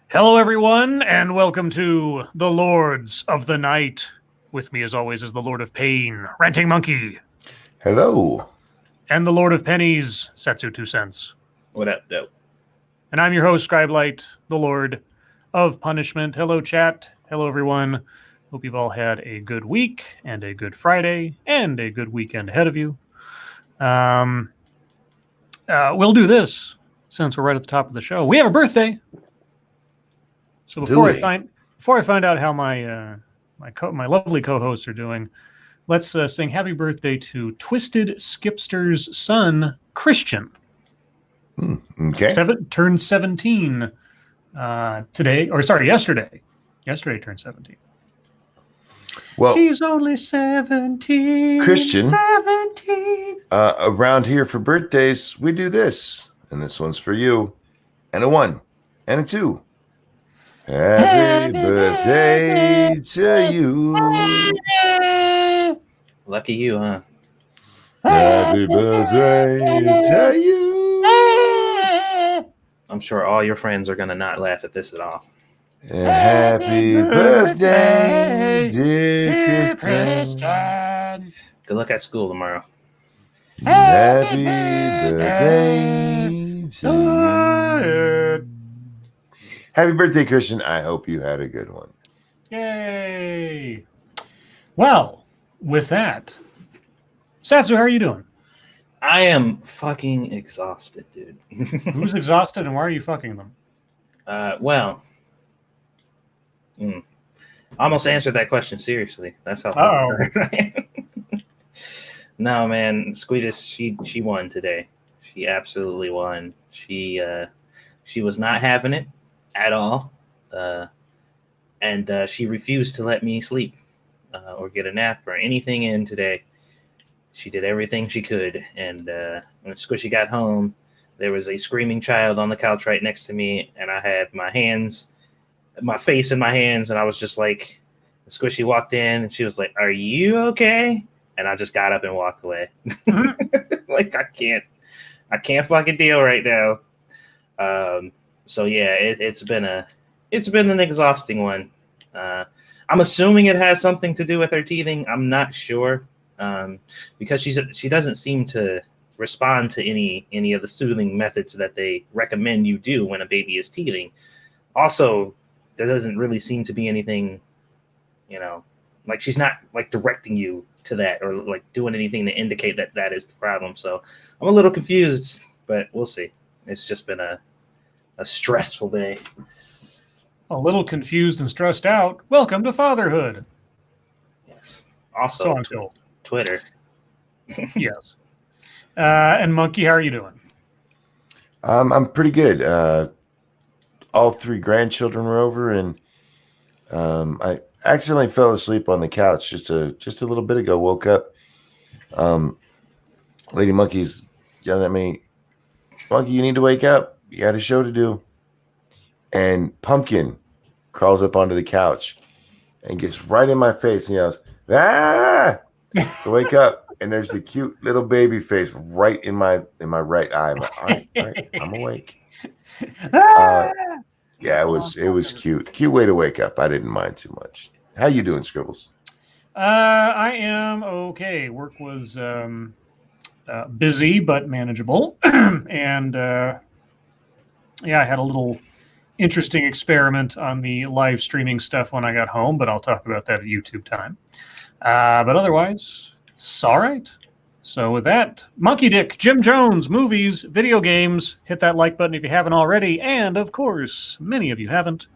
Hello, everyone, and welcome to the Lords of the Night. With me, as always, is the Lord of Pain, Ranting Monkey, Hello. and the Lord of Pennies, Satsu 2 cents. What up, dope? And I'm your host, Scribe, the Lord of Punishment. Hello, chat. Hello, everyone. Hope you've all had a good week and a good Friday and a good weekend ahead of you. We'll do this since we're right at the top of the show. We have a birthday. So before I find out how my lovely co-hosts are doing, let's sing happy birthday to Twisted Skipster's son, Christian. Okay. Turned 17 yesterday. Yesterday turned 17. Well, he's only 17. Christian. 17. Around here for birthdays, we do this. And this one's for you. And a 1. And a 2. Happy birthday to you. Lucky you, huh? Happy birthday to you. I'm sure all your friends are going to not laugh at this at all. Happy birthday, dear Christian. Good luck at school tomorrow. Happy birthday to you. Happy birthday, Christian. I hope you had a good one. Yay. Well, with that, Satsu, how are you doing? I am fucking exhausted, dude. Who's exhausted and why are you fucking them? I almost answered that question seriously. That's how far. No, man, Squeetus, she won today. She absolutely won. She was not having it at all, and she refused to let me sleep or get a nap or anything in today. She did everything she could, and when Squishy got home, there was a screaming child on the couch right next to me, and I had my face in my hands, and I was just like, Squishy walked in, and she was like, "Are you okay?" And I just got up and walked away. Like, I can't fucking deal right now. So yeah, it's been an exhausting one. I'm assuming it has something to do with her teething. I'm not sure, because she doesn't seem to respond to any of the soothing methods that they recommend you do when a baby is teething. Also, there doesn't really seem to be anything, like she's not like directing you to that or like doing anything to indicate that is the problem. So I'm a little confused, but we'll see. It's just been a stressful day. A little confused and stressed out. Welcome to fatherhood. Yes. Also, Twitter. Yes. And Monkey, how are you doing? I'm pretty good. All 3 grandchildren were over, and I accidentally fell asleep on the couch just a little bit ago. Woke up. Lady Monkey's yelling at me, "Monkey, you need to wake up. You got a show to do." And Pumpkin crawls up onto the couch and gets right in my face and yells, "Ah!" So wake up, and there's the cute little baby face right in my right eye. I'm like, all right, I'm awake. Yeah, it was cute. Cute way to wake up. I didn't mind too much. How you doing, Scribbles? I am okay. Work was busy but manageable, and I had a little interesting experiment on the live streaming stuff when I got home, but I'll talk about that at YouTube time. But otherwise, it's all right. So with that, Monkey Dick, Jim Jones, movies, video games, hit that like button if you haven't already. And of course, many of you haven't.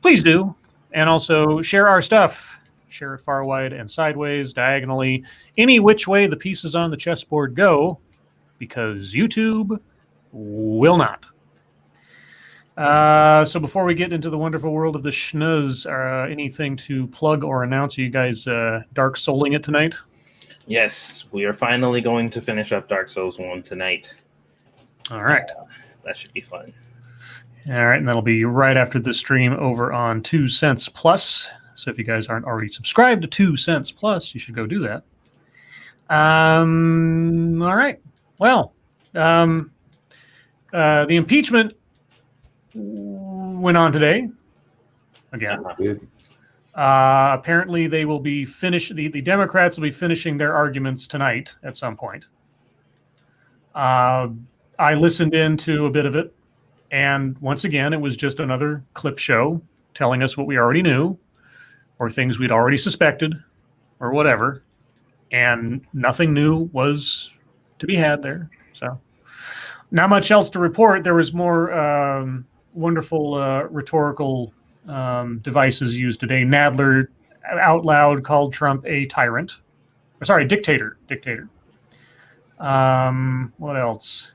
Please do. And also share our stuff. Share it far, wide, and sideways, diagonally, any which way the pieces on the chessboard go, because YouTube will not. So before we get into the wonderful world of the schnuzz, anything to plug or announce? Are you guys Dark Souling it tonight? Yes, we are finally going to finish up Dark Souls 1 tonight. All right. That should be fun. All right, and that'll be right after the stream over on 2 Cents Plus. So if you guys aren't already subscribed to 2 Cents Plus, you should go do that. All right. Well, the impeachment went on today. Again. Good. Apparently, they will be finished. The Democrats will be finishing their arguments tonight at some point. I listened into a bit of it, and once again, it was just another clip show telling us what we already knew, or things we'd already suspected, or whatever. And nothing new was to be had there. So, not much else to report. There was more wonderful rhetorical devices used today. Nadler out loud called Trump a tyrant. Dictator. What else?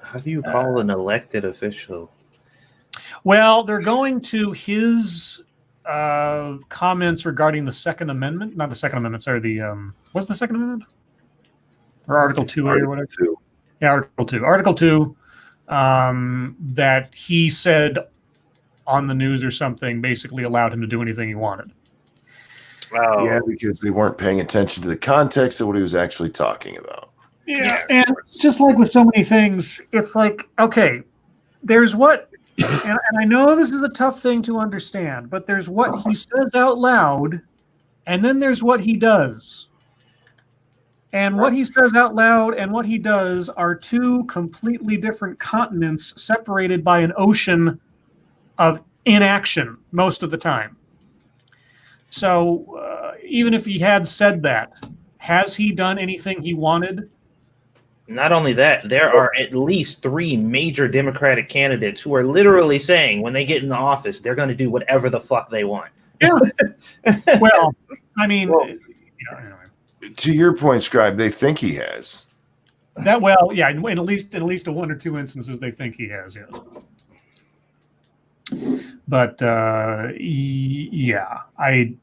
How do you call an elected official? Well, they're going to his comments regarding the Second Amendment. Not the Second Amendment, sorry. What's the Second Amendment? Or Article 2 or whatever? 2. Yeah, Article 2. Article 2, that he said on the news or something basically allowed him to do anything he wanted. Oh. Yeah, because they weren't paying attention to the context of what he was actually talking about. Yeah, and just like with so many things, it's like, okay, there's what, and I know this is a tough thing to understand, but there's what he says out loud, and then there's what he does. And what he says out loud and what he does are two completely different continents separated by an ocean of inaction most of the time. So even if he had said that, has he done anything he wanted? Not only that, there are at least 3 major Democratic candidates who are literally saying when they get in the office, they're going to do whatever the fuck they want. Yeah. Well, I mean, anyway. To your point, Scribe, they think he has. That well, yeah, in at least 1 or 2 instances, they think he has, yes. But yeah, I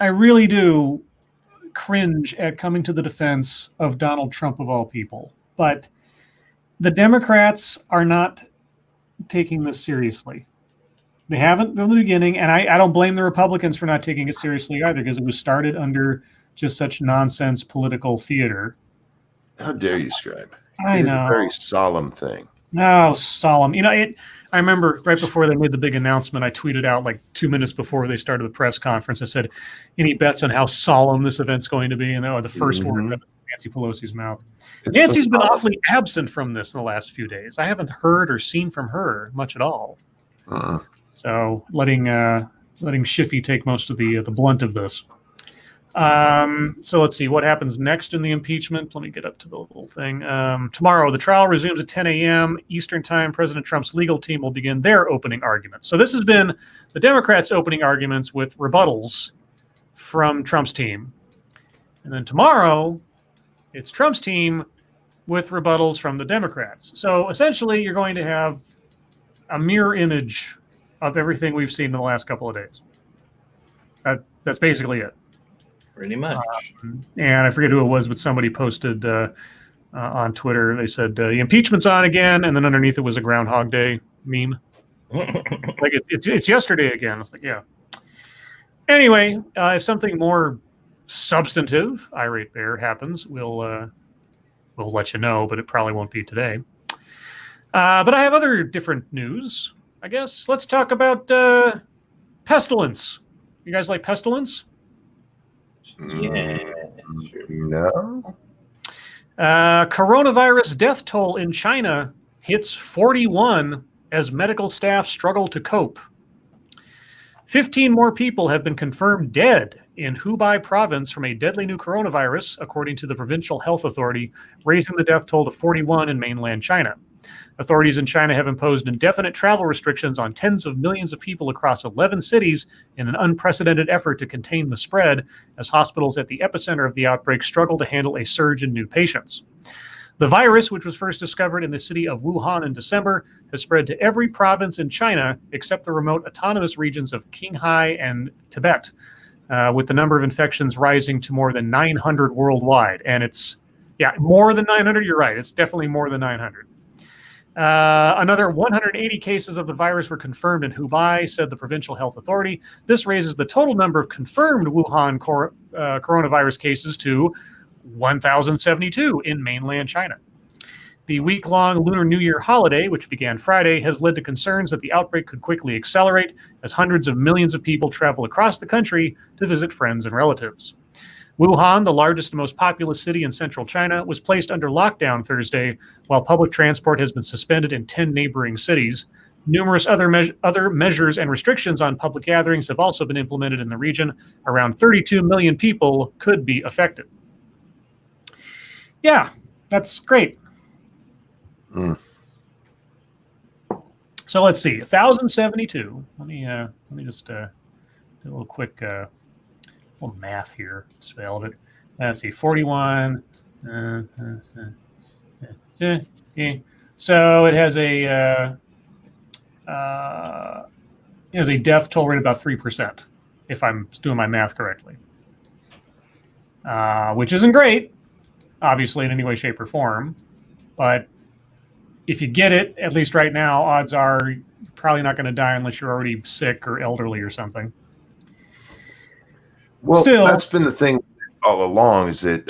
really do cringe at coming to the defense of Donald Trump of all people. But the Democrats are not taking this seriously. They haven't from the beginning, and I don't blame the Republicans for not taking it seriously either, because it was started under just such nonsense political theater. How dare you, Scribe? I know. It's a very solemn thing. No, solemn. I remember right before they made the big announcement, I tweeted out like 2 minutes before they started the press conference. I said, any bets on how solemn this event's going to be? And the first word out of Nancy Pelosi's mouth. Nancy's been awfully absent from this in the last few days. I haven't heard or seen from her much at all. So letting Schiffy take most of the blunt of this. So let's see what happens next in the impeachment. Let me get up to the little thing. Tomorrow, the trial resumes at 10 a.m. Eastern Time. President Trump's legal team will begin their opening arguments. So this has been the Democrats' opening arguments with rebuttals from Trump's team. And then tomorrow, it's Trump's team with rebuttals from the Democrats. So essentially, you're going to have a mirror image of everything we've seen in the last couple of days. That's basically it. Pretty much. And I forget who it was, but somebody posted on Twitter. They said the impeachment's on again, and then underneath it was a Groundhog Day meme. Like it's yesterday again. It's like, yeah. Anyway, if something more substantive, Irate Bear, happens, we'll let you know, but it probably won't be today. But I have other different news, I guess. Let's talk about pestilence. You guys like pestilence? Yeah. Sure. No. Coronavirus death toll in China hits 41 as medical staff struggle to cope. 15 more people have been confirmed dead in Hubei province from a deadly new coronavirus, according to the provincial health authority, raising the death toll to 41 in mainland China. Authorities in China have imposed indefinite travel restrictions on tens of millions of people across 11 cities in an unprecedented effort to contain the spread, as hospitals at the epicenter of the outbreak struggle to handle a surge in new patients. The virus, which was first discovered in the city of Wuhan in December, has spread to every province in China except the remote autonomous regions of Qinghai and Tibet, with the number of infections rising to more than 900 worldwide. And it's, more than 900. You're right. It's definitely more than 900. Another 180 cases of the virus were confirmed in Hubei, said the provincial health authority. This raises the total number of confirmed Wuhan coronavirus cases to 1,072 in mainland China. The week-long Lunar New Year holiday, which began Friday, has led to concerns that the outbreak could quickly accelerate as hundreds of millions of people travel across the country to visit friends and relatives. Wuhan, the largest and most populous city in central China, was placed under lockdown Thursday, while public transport has been suspended in 10 neighboring cities. Numerous other measures and restrictions on public gatherings have also been implemented in the region. Around 32 million people could be affected. Yeah, that's great. So let's see, 1,072. Let me just do a little quick little math here. Spell it. Let's see, 41. So it has a death toll rate about 3%, if I'm doing my math correctly, which isn't great, obviously, in any way, shape, or form. But if you get it, at least right now, odds are you're probably not going to die unless you're already sick or elderly or something. Well, Still, that's been the thing all along, is that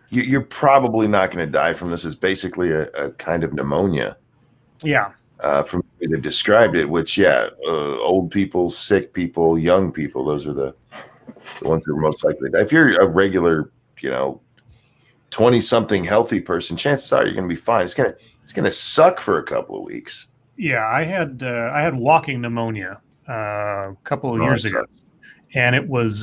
you're probably not going to die from this. It's basically a kind of pneumonia. Yeah. From the way they've described it, which, old people, sick people, young people, those are the ones that are most likely to die. If you're a regular, 20-something healthy person, chances are you're going to be fine. It's gonna suck for a couple of weeks. Yeah, I had walking pneumonia a couple of years ago, and it was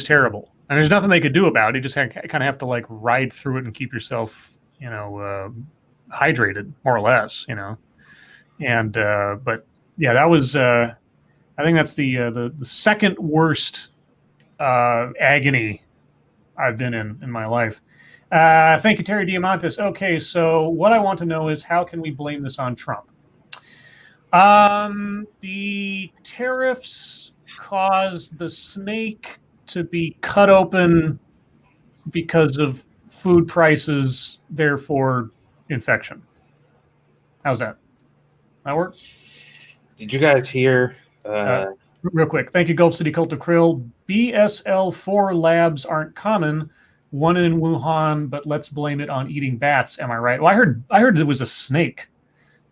terrible. And there's nothing they could do about it. You just kind of have to like ride through it and keep yourself, hydrated, more or less, And but yeah, that was I think that's the second worst agony I've been in my life. Thank you, Terry Diamantis. Okay, so what I want to know is, how can we blame this on Trump? The tariffs caused the snake to be cut open because of food prices, therefore infection. How's that? That work? Did you guys hear? Real quick. Thank you, Gulf City Cult of Krill. BSL-4 labs aren't common. One in Wuhan, but let's blame it on eating bats. Am I right? Well, I heard it was a snake.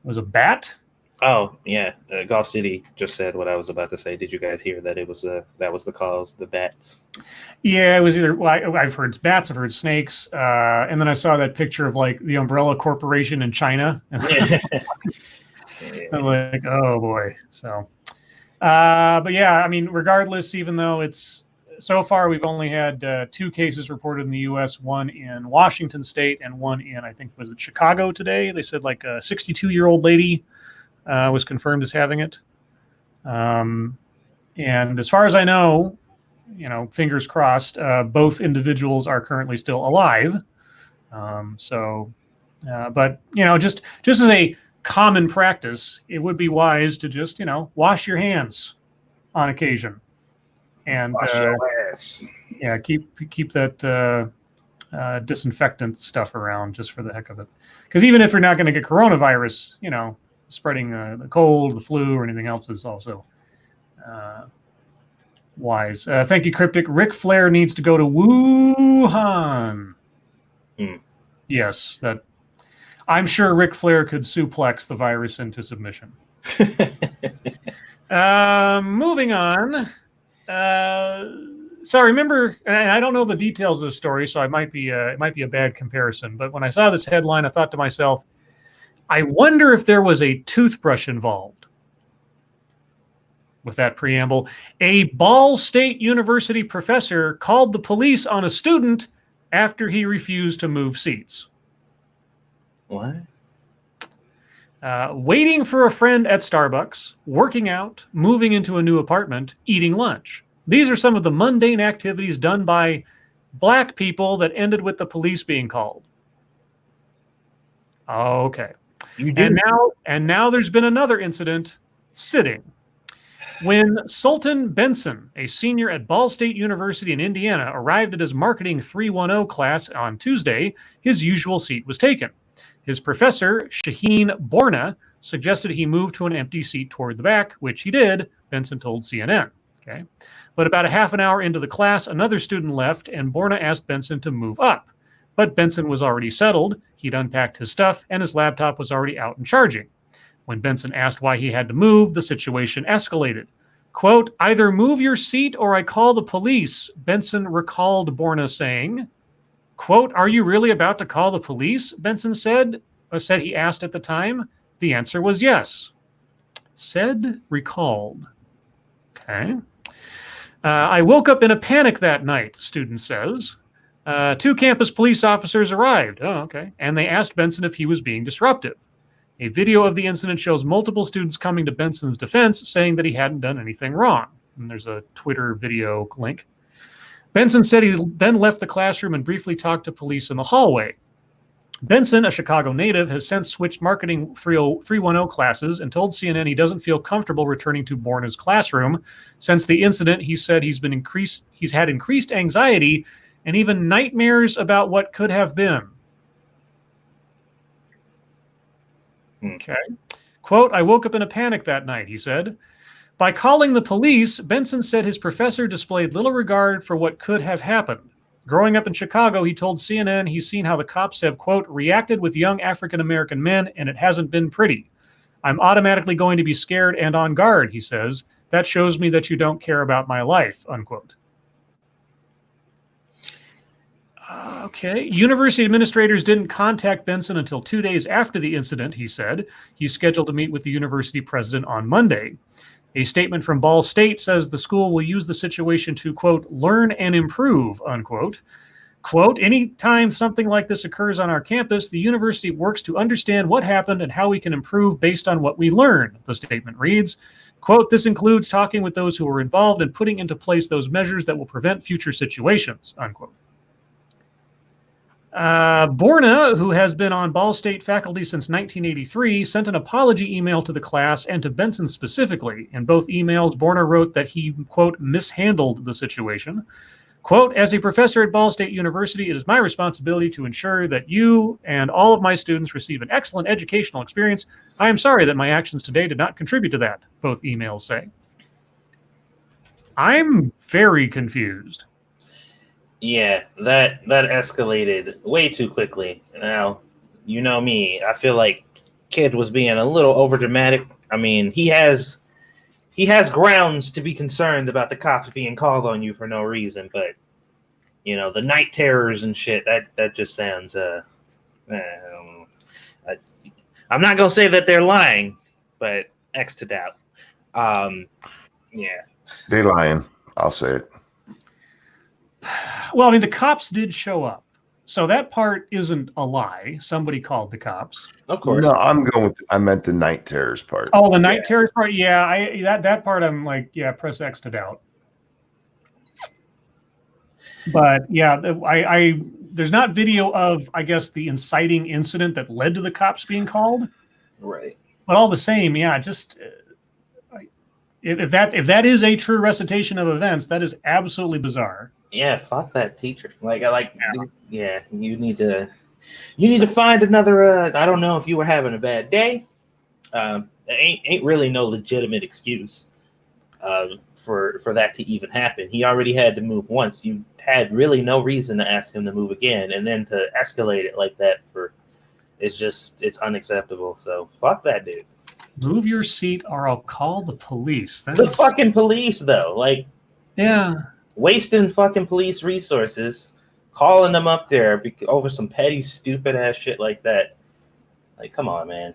It was a bat? Oh, yeah. Gulf City just said what I was about to say. Did you guys hear that it was that was the cause, the bats? Yeah, it was either. Well, I've heard bats. I've heard snakes, and then I saw that picture of like the Umbrella Corporation in China. Yeah. I'm like, oh boy. So, but yeah, I mean, regardless, even though it's so far, we've only had 2 cases reported in the U.S. One in Washington State and one in, I think, was it Chicago today? They said like a 62-year-old lady was confirmed as having it. And as far as I know, fingers crossed, both individuals are currently still alive. But just as a common practice, it would be wise to just, wash your hands on occasion. And keep that disinfectant stuff around just for the heck of it. Because even if you're not going to get coronavirus, spreading the cold, the flu, or anything else is also wise. Thank you, Cryptic. Ric Flair needs to go to Wuhan. Yes, that. I'm sure Ric Flair could suplex the virus into submission. Moving on. So I remember, and I don't know the details of the story, so it might be a bad comparison. But when I saw this headline, I thought to myself, I wonder if there was a toothbrush involved. With that preamble, a Ball State University professor called the police on a student after he refused to move seats. What? Waiting for a friend at Starbucks, working out, moving into a new apartment, eating lunch. These are some of the mundane activities done by black people that ended with the police being called. Okay. And now there's been another incident, sitting. When Sultan Benson, a senior at Ball State University in Indiana, arrived at his Marketing 310 class on Tuesday, his usual seat was taken. His professor, Shaheen Borna, suggested he move to an empty seat toward the back, which he did, Benson told CNN. Okay. But about a half an hour into the class, another student left, and Borna asked Benson to move up. but Benson was already settled. He'd unpacked his stuff, and his laptop was already out and charging. When Benson asked why he had to move, the situation escalated. Quote, "Either move your seat or I call the police," Benson recalled Borna saying. Quote, "Are you really about to call the police?" Benson said he asked at the time. The answer was yes. Said, recalled. Okay. "I woke up in a panic that night," student says. 2 campus police officers arrived. Oh, okay. And they asked Benson if he was being disruptive. A video of the incident shows multiple students coming to Benson's defense, saying that he hadn't done anything wrong. And there's a Twitter video link. Benson said he then left the classroom and briefly talked to police in the hallway. Benson, a Chicago native, has since switched marketing 310 classes and told CNN he doesn't feel comfortable returning to Borna's classroom. Since the incident, he said he's had increased anxiety and even nightmares about what could have been. Okay. Quote, "I woke up in a panic that night," he said. By calling the police, Benson said his professor displayed little regard for what could have happened. Growing up in Chicago, he told CNN he's seen how the cops have, quote, "reacted with young African-American men, and it hasn't been pretty. I'm automatically going to be scared and on guard," he says. "That shows me that you don't care about my life," unquote. Okay. University administrators didn't contact Benson until 2 days after the incident, he said. He's scheduled to meet with the university president on Monday. A statement from Ball State says the school will use the situation to, quote, "learn and improve," unquote. Quote, "Anytime something like this occurs on our campus, the university works to understand what happened and how we can improve based on what we learn," the statement reads. Quote, "This includes talking with those who were involved and putting into place those measures that will prevent future situations," unquote. Borna, who has been on Ball State faculty since 1983, sent an apology email to the class and to Benson specifically. In both emails, Borna wrote that he, quote, "mishandled the situation." Quote, "As a professor at Ball State University, it is my responsibility to ensure that you and all of my students receive an excellent educational experience. I am sorry that my actions today did not contribute to that," both emails say. I'm very confused. Yeah, that escalated way too quickly. Now, you know me. I feel like kid was being a little overdramatic. I mean, he has grounds to be concerned about the cops being called on you for no reason, but you know, the night terrors and shit, that just sounds I don't know. I'm not gonna say that they're lying, but X to doubt. Yeah. They lying. I'll say it. Well, I mean, the cops did show up. So that part isn't a lie. Somebody called the cops. Of course. No, I meant the night terrors part. Oh, the night terrors part? Yeah, that part I'm like, yeah, press X to doubt. But yeah, there's not video of, I guess, the inciting incident that led to the cops being called. Right. But all the same, yeah, just if that is a true recitation of events, that is absolutely bizarre. Yeah, fuck that teacher. Yeah, you need to find another. I don't know if you were having a bad day. Ain't really no legitimate excuse for that to even happen. He already had to move once. You had really no reason to ask him to move again, and then to escalate it like that it's unacceptable. So fuck that dude. Move your seat, or I'll call the police. Fucking police, though, like, yeah. Wasting fucking police resources, calling them up there over some petty, stupid ass shit like that. Like, come on, man.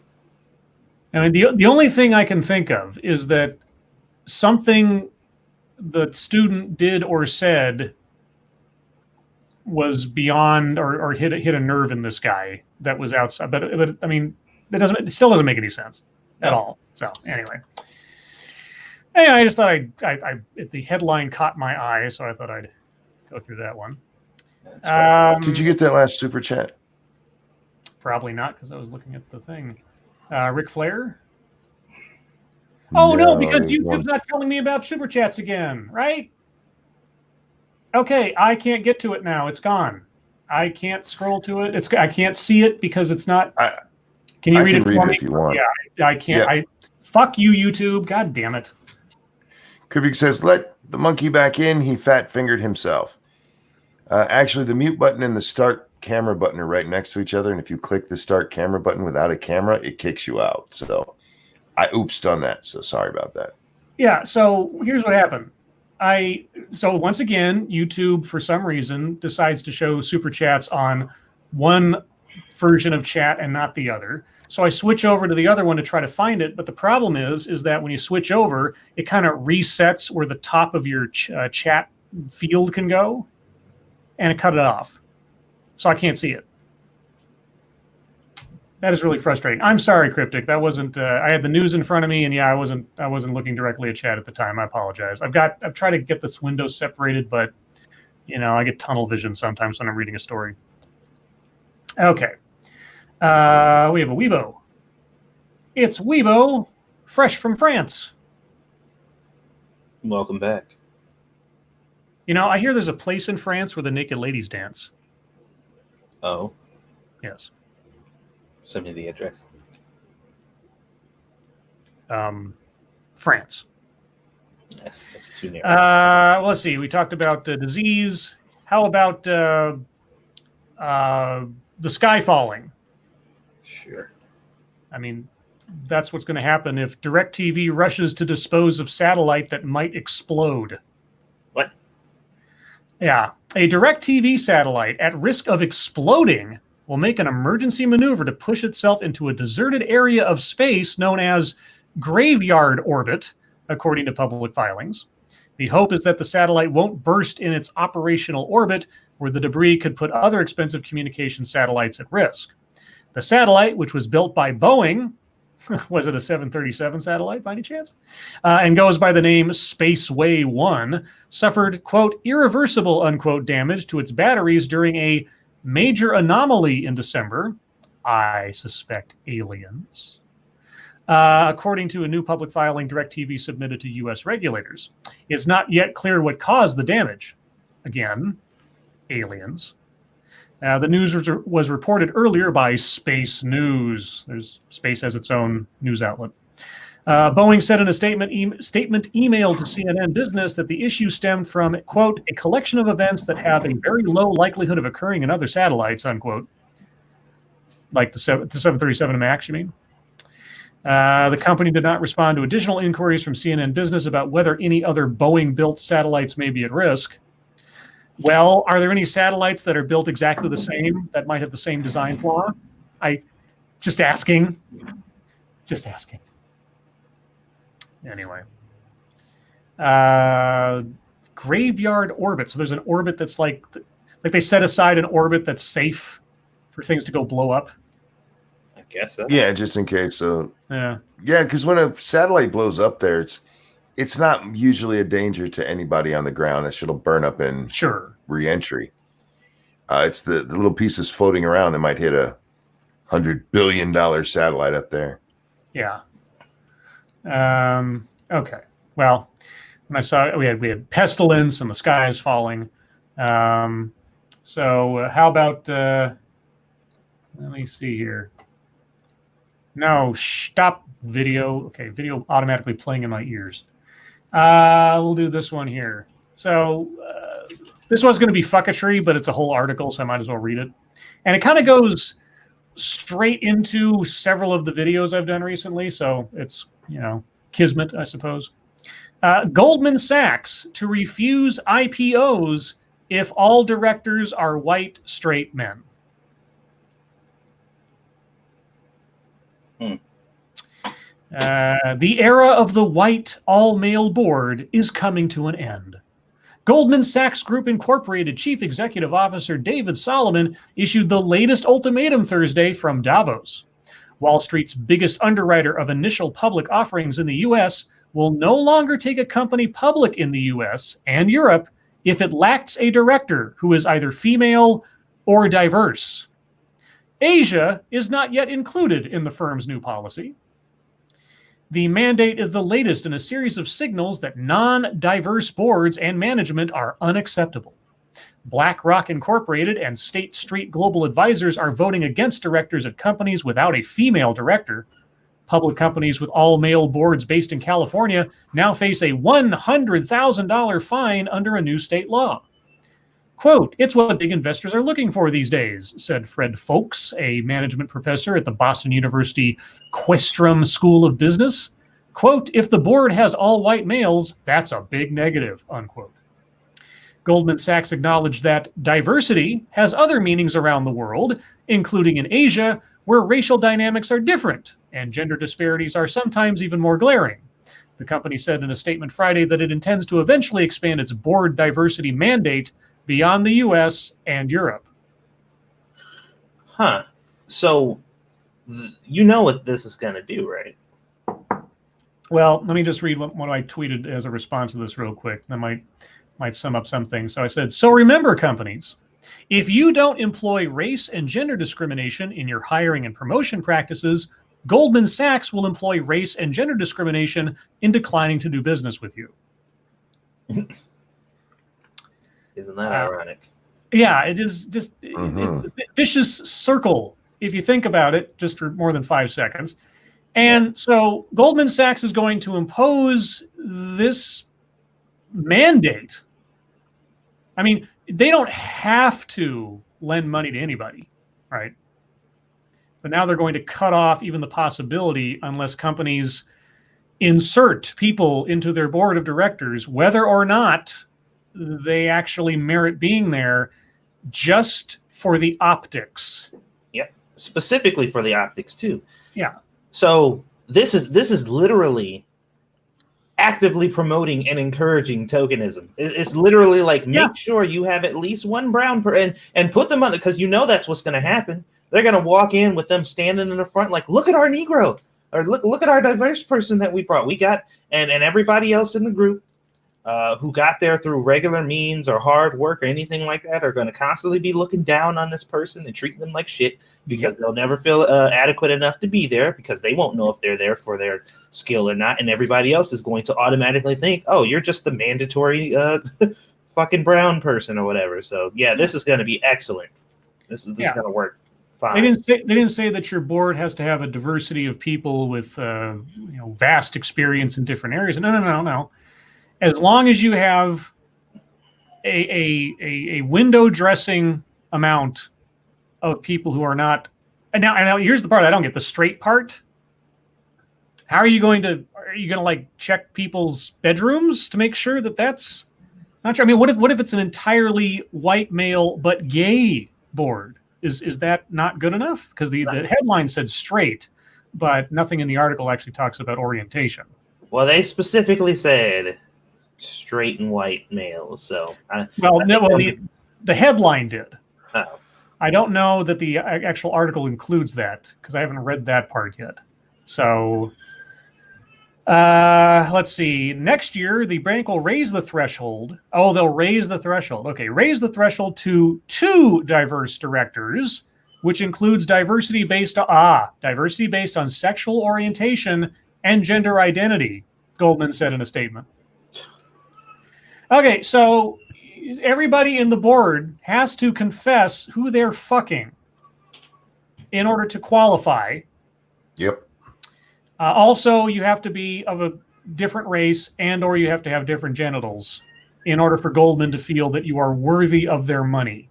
I mean, the only thing I can think of is that something the student did or said was beyond or hit a nerve in this guy that was outside. But I mean, it still doesn't make any sense at all. So anyway. I just thought the headline caught my eye, so I thought I'd go through that one. Did you get that last super chat? Probably not, because I was looking at the thing. Ric Flair? Oh, no, because YouTube's not telling me about super chats again, right? Okay, I can't get to it now. It's gone. I can't scroll to it. I can't see it because it's not. Can you read it for me? If you want. Yeah, I can't. Yeah. Fuck you, YouTube. God damn it. Kubik says, "Let the monkey back in. He fat fingered himself." Actually, the mute button in the start camera button are right next to each other, and if you click the start camera button without a camera, it kicks you out. So I oopsed on that. So sorry about that. Yeah. So here's what happened. So once again, YouTube for some reason decides to show super chats on one version of chat and not the other. So I switch over to the other one to try to find it. But the problem is that when you switch over, it kind of resets where the top of your chat field can go, and it cut it off. So I can't see it. That is really frustrating. I'm sorry, Cryptic. That wasn't. I had the news in front of me, and yeah, I wasn't looking directly at chat at the time. I apologize. I've tried to get this window separated, but I get tunnel vision sometimes when I'm reading a story. Okay, we have a Weibo. It's Weibo, fresh from France. Welcome back. I hear there's a place in France where the naked ladies dance. Oh, yes. Send me the address. France. Yes, that's too near. Well, let's see. We talked about disease. How about the sky falling? Sure. I mean, that's what's going to happen if DirecTV rushes to dispose of satellite that might explode. What? Yeah. A DirecTV satellite at risk of exploding will make an emergency maneuver to push itself into a deserted area of space known as graveyard orbit, according to public filings. The hope is that the satellite won't burst in its operational orbit, where the debris could put other expensive communication satellites at risk. The satellite, which was built by Boeing, was it a 737 satellite by any chance? And goes by the name Spaceway 1, suffered, quote, irreversible, unquote, damage to its batteries during a major anomaly in December. I suspect aliens. According to a new public filing DirecTV submitted to U.S. regulators. It's not yet clear what caused the damage. Again, aliens. The news was reported earlier by Space News. Space has its own news outlet. Boeing said in a statement emailed to CNN Business that the issue stemmed from, quote, a collection of events that have a very low likelihood of occurring in other satellites, unquote. Like the 737 MAX, you mean? The company did not respond to additional inquiries from CNN Business about whether any other Boeing-built satellites may be at risk. Well, are there any satellites that are built exactly the same that might have the same design flaw? Just asking. Anyway. Graveyard orbit. So there's an orbit that's like they set aside an orbit that's safe for things to go blow up. I guess so. Yeah, just in case. So yeah, because when a satellite blows up there, it's not usually a danger to anybody on the ground. That shit'll burn up in re-entry. It's the little pieces floating around that might hit a $100 billion satellite up there. Yeah. Okay. Well, when I saw it, we had pestilence and the sky is falling. So how about let me see here. No, stop video. Okay, video automatically playing in my ears. We'll do this one here. So this one's going to be fucketry, but it's a whole article, so I might as well read it. And it kind of goes straight into several of the videos I've done recently, so it's, kismet, I suppose. Goldman Sachs to refuse IPOs if all directors are white, straight men. The era of the white, all-male board is coming to an end. Goldman Sachs Group Incorporated Chief Executive Officer David Solomon issued the latest ultimatum Thursday from Davos. Wall Street's biggest underwriter of initial public offerings in the U.S. will no longer take a company public in the U.S. and Europe if it lacks a director who is either female or diverse. Asia is not yet included in the firm's new policy. The mandate is the latest in a series of signals that non-diverse boards and management are unacceptable. BlackRock Incorporated and State Street Global Advisors are voting against directors at companies without a female director. Public companies with all-male boards based in California now face a $100,000 fine under a new state law. Quote, "It's what big investors are looking for these days," said Fred Folks, a management professor at the Boston University Questrom School of Business. Quote, "If the board has all white males, that's a big negative," unquote. Goldman Sachs acknowledged that diversity has other meanings around the world, including in Asia, where racial dynamics are different and gender disparities are sometimes even more glaring. The company said in a statement Friday that it intends to eventually expand its board diversity mandate beyond the US and Europe. Huh. So, you know what this is going to do, right? Well, let me just read what I tweeted as a response to this real quick. That might sum up some things. So I said, "So remember, companies, if you don't employ race and gender discrimination in your hiring and promotion practices, Goldman Sachs will employ race and gender discrimination in declining to do business with you." Isn't that ironic? Yeah, it is just it's a vicious circle if you think about it just for more than 5 seconds. And so Goldman Sachs is going to impose this mandate. I mean, they don't have to lend money to anybody, right? But now they're going to cut off even the possibility unless companies insert people into their board of directors, whether or not they actually merit being there, just for the optics. Yep. Specifically for the optics too. Yeah. So this is literally actively promoting and encouraging tokenism. It's literally like, make sure you have at least one brown and put them on, because you know that's what's going to happen. They're going to walk in with them standing in the front like, look at our Negro, or look at our diverse person that we brought. We got, and everybody else in the group who got there through regular means or hard work or anything like that are going to constantly be looking down on this person and treating them like shit, because they'll never feel adequate enough to be there, because they won't know if they're there for their skill or not. And everybody else is going to automatically think, oh, you're just the mandatory fucking brown person or whatever. So yeah, this is going to be excellent. This is going to work fine. They didn't say that your board has to have a diversity of people with vast experience in different areas. No. As long as you have a window dressing amount of people who are not, and now here's the part I don't get, the straight part. How are you going to like check people's bedrooms to make sure that that's not true? I mean, what if it's an entirely white male but gay board? Is that not good enough? Because the headline said straight, but nothing in the article actually talks about orientation. Well, they specifically said straight and white males. So the headline did. Oh. I don't know that the actual article includes that, because I haven't read that part yet. So let's see. Next year, the bank will raise the threshold. Oh, they'll raise the threshold. Okay, raise the threshold to 2 diverse directors, which includes diversity based on sexual orientation and gender identity, Goldman said in a statement. Okay, so everybody in the board has to confess who they're fucking in order to qualify. Yep. Also, you have to be of a different race, and or you have to have different genitals in order for Goldman to feel that you are worthy of their money.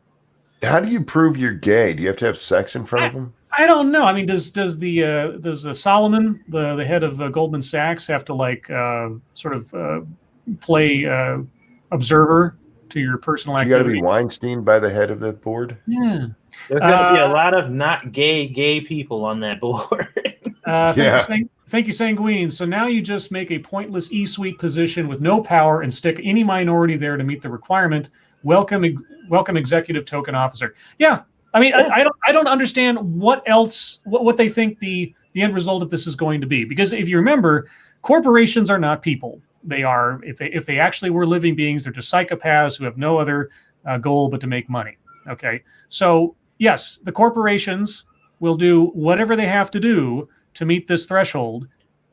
How do you prove you're gay? Do you have to have sex in front of them? I don't know. I mean, does Solomon, the head of Goldman Sachs, have to play observer to your personal activity? You got to be Weinstein by the head of the board? Yeah. There's going to be a lot of not gay people on that board. Thank you, Sanguine. So now you just make a pointless E-suite position with no power and stick any minority there to meet the requirement. Welcome, executive token officer. Yeah. I mean, I don't understand what else, what they think the end result of this is going to be. Because if you remember, corporations are not people. They are, if they actually were living beings, they're just psychopaths who have no other goal but to make money. Okay, so yes, the corporations will do whatever they have to do to meet this threshold,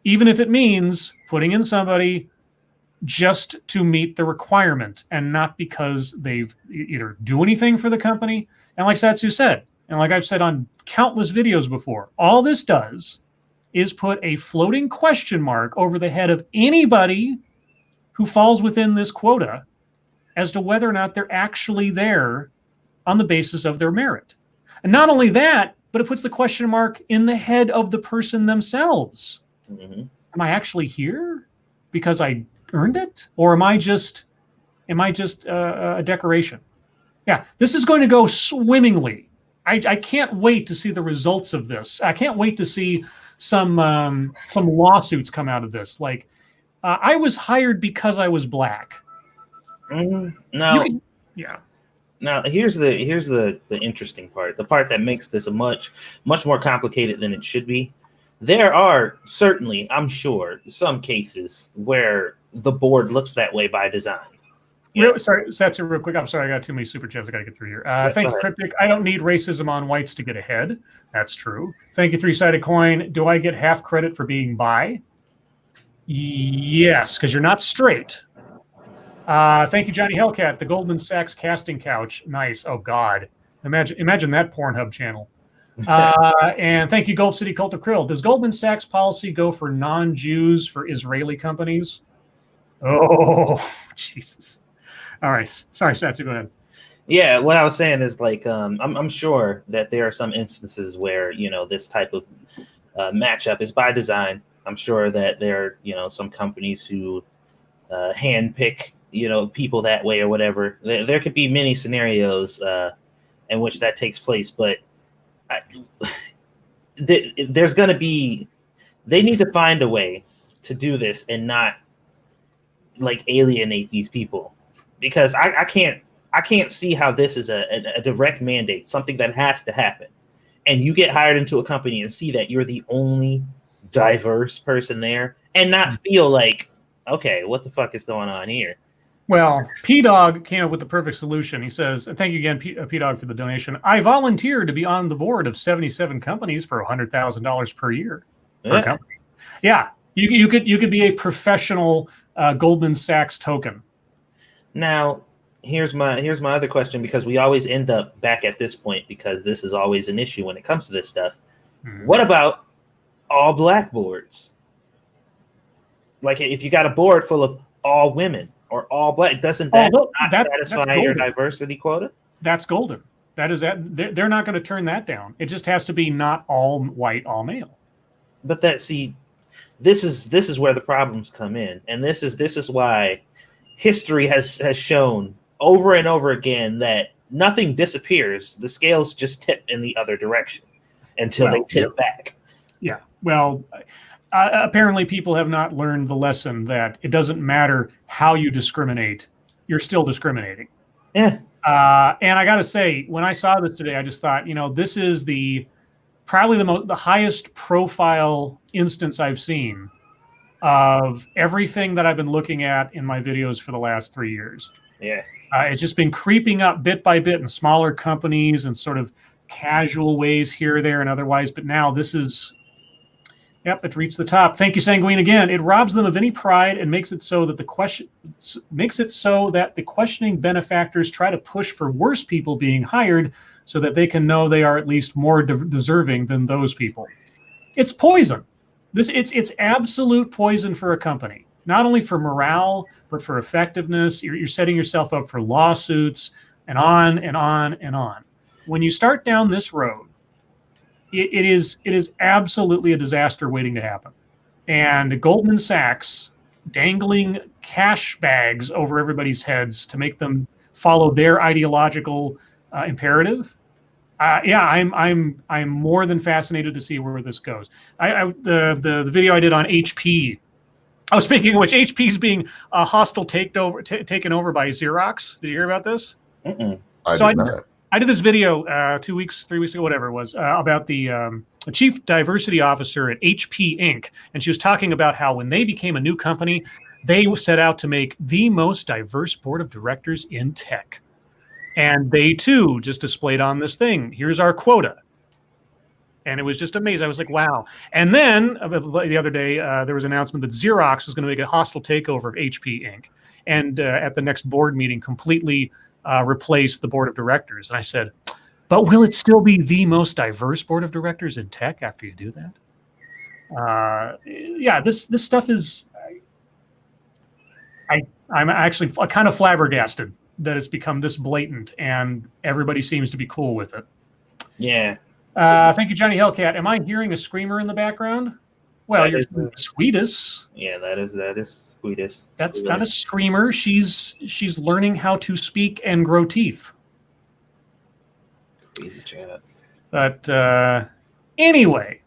even if it means putting in somebody just to meet the requirement and not because they've either do anything for the company. And like Satsu said, and like I've said on countless videos before, all this does is put a floating question mark over the head of anybody who falls within this quota as to whether or not they're actually there on the basis of their merit. And not only that, but it puts the question mark in the head of the person themselves. Mm-hmm. Am I actually here because I earned it? Or am I just a decoration? Yeah, this is going to go swimmingly. I can't wait to see the results of this. I can't wait to see some lawsuits come out of this. Like, I was hired because I was black. No. Yeah. Now here's the interesting part. The part that makes this a much more complicated than it should be. There are certainly, I'm sure, some cases where the board looks that way by design. Sorry, Satsu, real quick. I'm sorry, I got too many super chats I got to get through here. Thank you, Cryptic. I don't need racism on whites to get ahead. That's true. Thank you, Three-Sided Coin. Do I get half credit for being bi? Yes, because you're not straight. Thank you, Johnny Hellcat. The Goldman Sachs casting couch. Nice. Oh, God. Imagine that Pornhub channel. And thank you, Gulf City Cult of Krill. Does Goldman Sachs policy go for non-Jews for Israeli companies? Oh, Jesus. All right. Sorry, Satsu, go ahead. Yeah, what I was saying is like I'm sure that there are some instances where, you know, this type of matchup is by design. I'm sure that there are, you know, some companies who handpick, you know, people that way or whatever. There could be many scenarios in which that takes place, but there's going to be, they need to find a way to do this and not like alienate these people, because I can't see how this is a direct mandate, something that has to happen. And you get hired into a company and see that you're the only diverse person there and not feel like, okay, what the fuck is going on here? Well, P-Dog came up with the perfect solution. He says, thank you again, P-Dog, for the donation. I volunteered to be on the board of 77 companies for $100,000 per year for a company. Yeah, you could be a professional Goldman Sachs token. Now, here's my other question, because we always end up back at this point because this is always an issue when it comes to this stuff. What about all black boards? Like, if you got a board full of all women or all black, doesn't that not satisfy your diversity quota? That's golden. That is that. They're not going to turn that down. It just has to be not all white, all male. But this is where the problems come in, and this is why history has shown over and over again that nothing disappears. The scales just tip in the other direction until they tip back. Yeah. Well, apparently people have not learned the lesson that it doesn't matter how you discriminate, you're still discriminating. Yeah. And I got to say, when I saw this today, I just thought, you know, this is probably the highest profile instance I've seen of everything that I've been looking at in my videos for the last 3 years. Yeah. It's just been creeping up bit by bit in smaller companies and sort of casual ways here, there, and otherwise. But now this is, yep, it's reached the top. Thank you, Sanguine, again. It robs them of any pride and makes it so that the questioning benefactors try to push for worse people being hired so that they can know they are at least more deserving than those people. It's poison. It's absolute poison for a company. Not only for morale, but for effectiveness. You're setting yourself up for lawsuits and on and on and on. When you start down this road, it is absolutely a disaster waiting to happen. And Goldman Sachs dangling cash bags over everybody's heads to make them follow their ideological imperative. I'm more than fascinated to see where this goes. The video I did on HP. Oh, speaking of which, HP's being hostile taken over by Xerox. Did you hear about this? I did this video 2 weeks, 3 weeks ago, whatever it was, about the chief diversity officer at HP Inc. And she was talking about how when they became a new company, they set out to make the most diverse board of directors in tech. And they, too, just displayed on this thing. Here's our quota. And it was just amazing. I was like, wow. And then the other day, there was an announcement that Xerox was going to make a hostile takeover of HP Inc. And at the next board meeting, completely replace the board of directors. And I said, but will it still be the most diverse board of directors in tech after you do that? This stuff is... I'm actually kind of flabbergasted that it's become this blatant, and everybody seems to be cool with it. Yeah. Thank you, Johnny Hellcat. Am I hearing a screamer in the background? Well, That you're is Squeetus. Yeah, that is Squeetus. That's not a screamer. She's learning how to speak and grow teeth. Crazy chat. But anyway,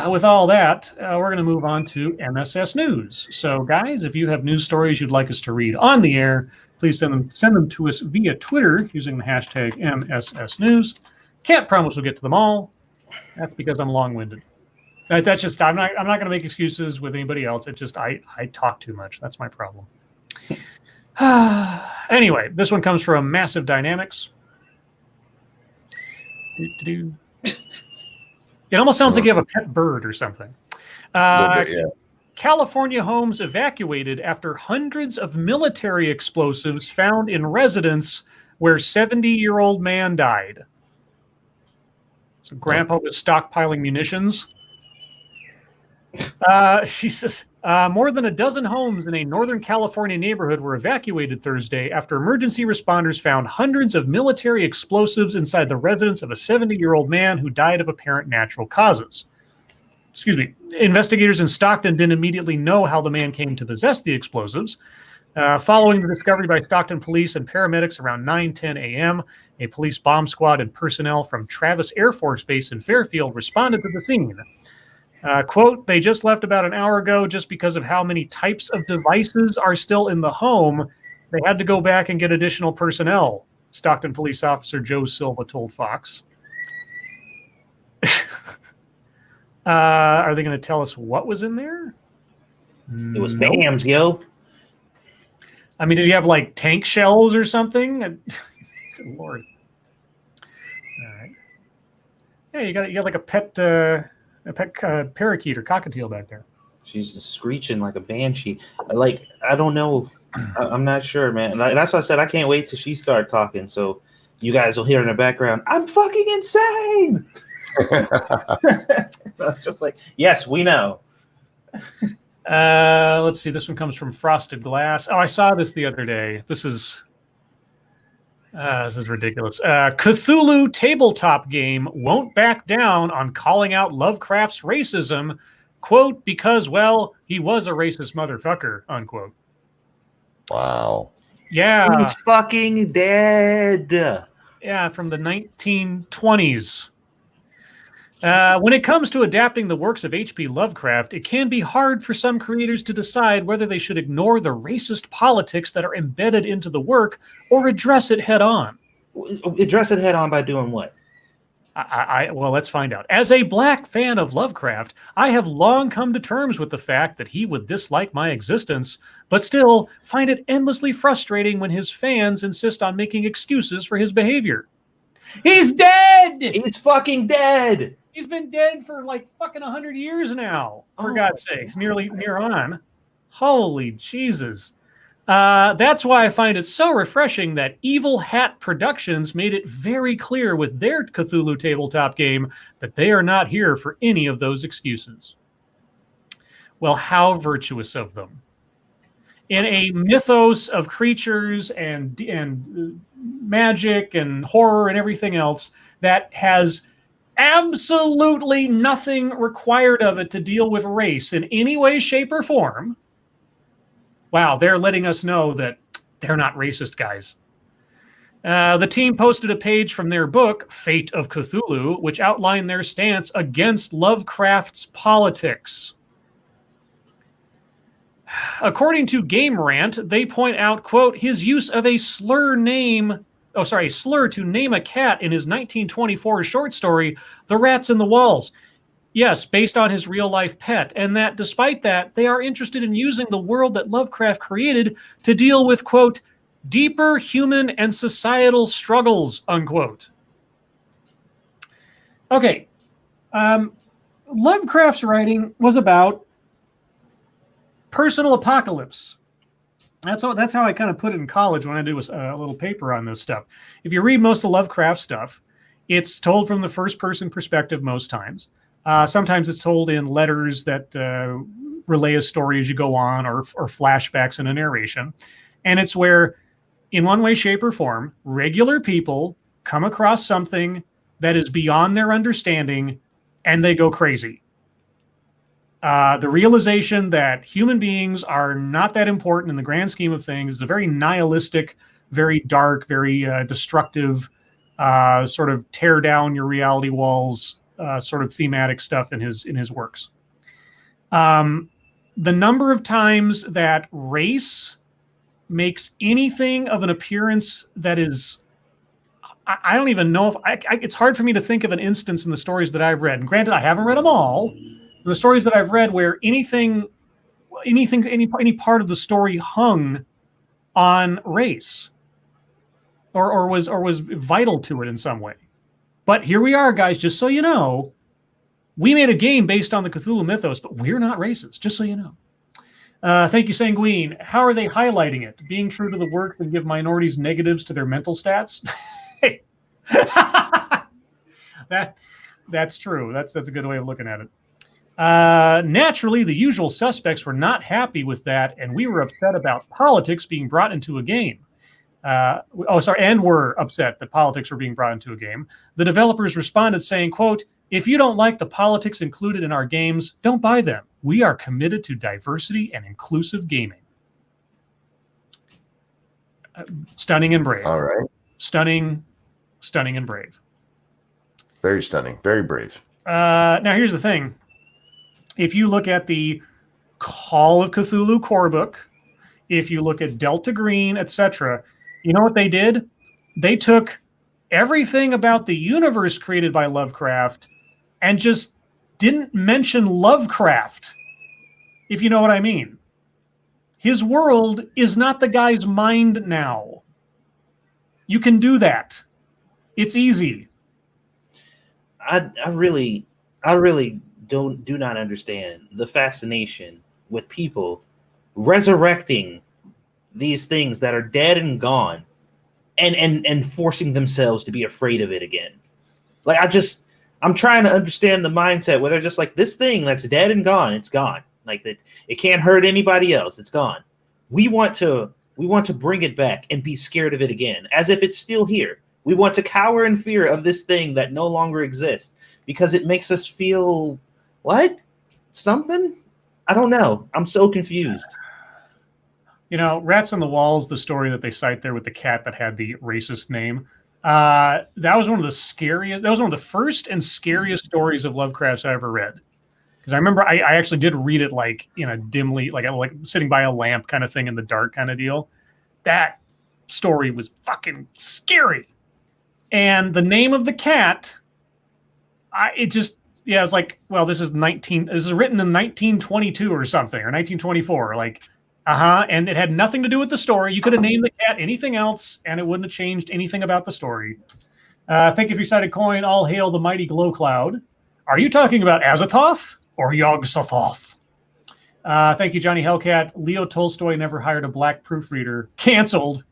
with all that, we're going to move on to MSS News. So, guys, if you have news stories you'd like us to read on the air, please send them to us via Twitter using the hashtag MSS News. Can't promise we'll get to them all. That's because I'm long-winded. That's just I'm not going to make excuses with anybody else. It's just I talk too much. That's my problem. Anyway, this one comes from Massive Dynamics. It almost sounds like you have a pet bird or something. Bit, yeah. California homes evacuated after hundreds of military explosives found in residence where 70-year-old man died. So Grandpa was stockpiling munitions. She says, more than a dozen homes in a Northern California neighborhood were evacuated Thursday after emergency responders found hundreds of military explosives inside the residence of a 70-year-old man who died of apparent natural causes. Excuse me. Investigators in Stockton didn't immediately know how the man came to possess the explosives. Following the discovery by Stockton police and paramedics around 9:10 a.m., a police bomb squad and personnel from Travis Air Force Base in Fairfield responded to the scene. Quote, they just left about an hour ago just because of how many types of devices are still in the home. They had to go back and get additional personnel, Stockton police officer Joe Silva told Fox. Are they going to tell us what was in there? It was BAMs, yo. I mean, did you have like tank shells or something? Good Lord. All right. Yeah, you got like a pet parakeet or cockatiel back there. She's screeching like a banshee. Like, I don't know. I'm not sure, man. That's why I said I can't wait till she starts talking. So you guys will hear in the background, I'm fucking insane. Just like, yes, we know. Let's see. This one comes from Frosted Glass. Oh, I saw this the other day. This is ridiculous. Cthulhu tabletop game won't back down on calling out Lovecraft's racism, quote, because, well, he was a racist motherfucker, unquote. Wow. Yeah. He's fucking dead. Yeah, from the 1920s. When it comes to adapting the works of H.P. Lovecraft, it can be hard for some creators to decide whether they should ignore the racist politics that are embedded into the work or address it head on. Address it head on by doing what? Well, let's find out. As a black fan of Lovecraft, I have long come to terms with the fact that he would dislike my existence, but still find it endlessly frustrating when his fans insist on making excuses for his behavior. He's dead! He's fucking dead! He's been dead for like fucking 100 years now, for God's sakes, near on. Holy Jesus. That's why I find it so refreshing that Evil Hat Productions made it very clear with their Cthulhu tabletop game that they are not here for any of those excuses. Well, how virtuous of them. In a mythos of creatures and magic and horror and everything else that has absolutely nothing required of it to deal with race in any way, shape, or form. Wow, they're letting us know that they're not racist, guys. The team posted a page from their book, Fate of Cthulhu, which outlined their stance against Lovecraft's politics. According to Game Rant, they point out, quote, his use of a slur to name a cat in his 1924 short story, The Rats in the Walls. Yes, based on his real-life pet, and that despite that, they are interested in using the world that Lovecraft created to deal with, quote, deeper human and societal struggles, unquote. Okay. Lovecraft's writing was about personal apocalypse. That's how I kind of put it in college when I do a little paper on this stuff. If you read most of Lovecraft stuff, it's told from the first-person perspective most times. Sometimes it's told in letters that relay a story as you go on, or flashbacks in a narration. And it's where, in one way, shape, or form, regular people come across something that is beyond their understanding and they go crazy. The realization that human beings are not that important in the grand scheme of things is a very nihilistic, very dark, very destructive, sort of tear down your reality walls, sort of thematic stuff in his works. The number of times that race makes anything of an appearance that is, I don't even know if it's hard for me to think of an instance in the stories that I've read. And granted, I haven't read them all. The stories that I've read where any part of the story hung on race or was vital to it in some way. But here we are, guys, just so you know, we made a game based on the Cthulhu mythos, but we're not racist, just so you know. Thank you, Sanguine. How are they highlighting it? Being true to the work and give minorities negatives to their mental stats? That's true. That's a good way of looking at it. Naturally, the usual suspects were not happy with that, and we were upset about politics being brought into a game. And were upset that politics were being brought into a game. The developers responded saying, quote, "If you don't like the politics included in our games, don't buy them. We are committed to diversity and inclusive gaming." Stunning and brave. All right. Stunning and brave. Very stunning. Very brave. Now, here's the thing. If you look at the Call of Cthulhu core book, if you look at Delta Green, etc., you know what they did? They took everything about the universe created by Lovecraft and just didn't mention Lovecraft, if you know what I mean. His world is not the guy's mind now. You can do that. It's easy. I really do not understand the fascination with people resurrecting these things that are dead and gone and forcing themselves to be afraid of it again. Like, I'm trying to understand the mindset where they're just like, this thing that's dead and gone, it's gone. Like, that it can't hurt anybody else. It's gone. We want to bring it back and be scared of it again, as if it's still here. We want to cower in fear of this thing that no longer exists because it makes us feel what? Something? I don't know. I'm so confused. You know, Rats on the Walls, the story that they cite there with the cat that had the racist name, that was one of the first and scariest stories of Lovecraft's I ever read. Because I remember I actually did read it like in a dimly, like sitting by a lamp kind of thing in the dark kind of deal. That story was fucking scary. And the name of the cat, I was like, well, this is written in 1922 or something, or 1924. Like, and it had nothing to do with the story. You could have named the cat anything else, and it wouldn't have changed anything about the story. Thank you for your sided coin. All hail the mighty glow cloud. Are you talking about Azathoth or Yog-Sothoth? Thank you, Johnny Hellcat. Leo Tolstoy never hired a black proofreader. Canceled.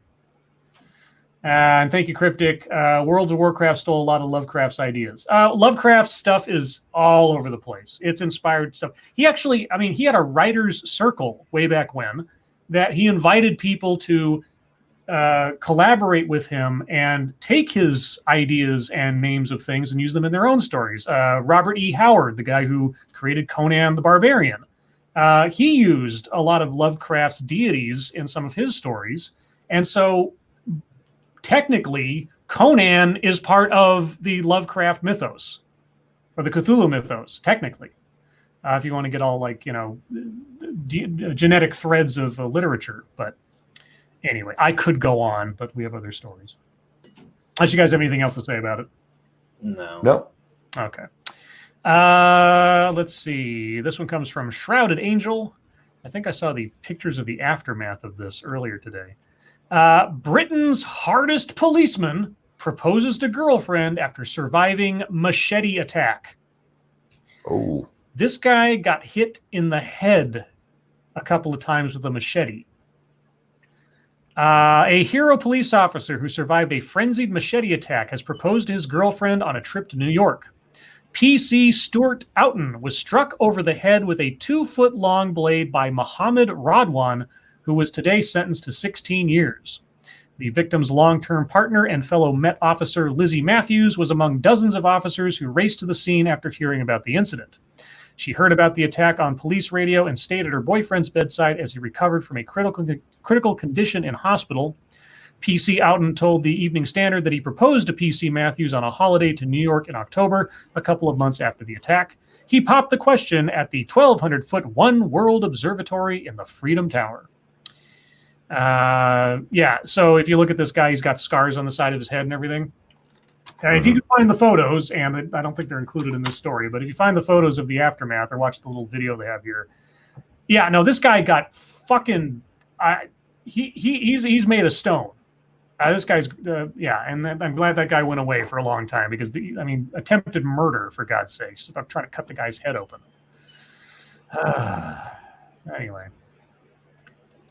And thank you, Cryptic. Worlds of Warcraft stole a lot of Lovecraft's ideas. Lovecraft's stuff is all over the place. It's inspired stuff. He had a writer's circle way back when that he invited people to collaborate with him and take his ideas and names of things and use them in their own stories. Robert E. Howard, the guy who created Conan the Barbarian, he used a lot of Lovecraft's deities in some of his stories. And so technically, Conan is part of the Lovecraft mythos, or the Cthulhu mythos, technically. If you want to get all genetic threads of literature. But anyway, I could go on, but we have other stories. Unless you guys have anything else to say about it. No. Okay. Let's see. This one comes from Shrouded Angel. I think I saw the pictures of the aftermath of this earlier today. Britain's hardest policeman proposes to girlfriend after surviving machete attack. Oh. This guy got hit in the head a couple of times with a machete. A hero police officer who survived a frenzied machete attack has proposed to his girlfriend on a trip to New York. PC Stuart Outen was struck over the head with a 2-foot-long blade by Muhammad Radwan, who was today sentenced to 16 years. The victim's long-term partner and fellow Met officer Lizzie Matthews was among dozens of officers who raced to the scene after hearing about the incident. She heard about the attack on police radio and stayed at her boyfriend's bedside as he recovered from a critical condition in hospital. PC Outen told the Evening Standard that he proposed to PC Matthews on a holiday to New York in October, a couple of months after the attack. He popped the question at the 1,200-foot One World Observatory in the Freedom Tower. So if you look at this guy, he's got scars on the side of his head and everything. If you can find the photos, and I don't think they're included in this story, but if you find the photos of the aftermath or watch the little video they have here, this guy got fucking. He's made of stone. This guy's and I'm glad that guy went away for a long time because attempted murder, for God's sakes. I'm trying to cut the guy's head open. Anyway,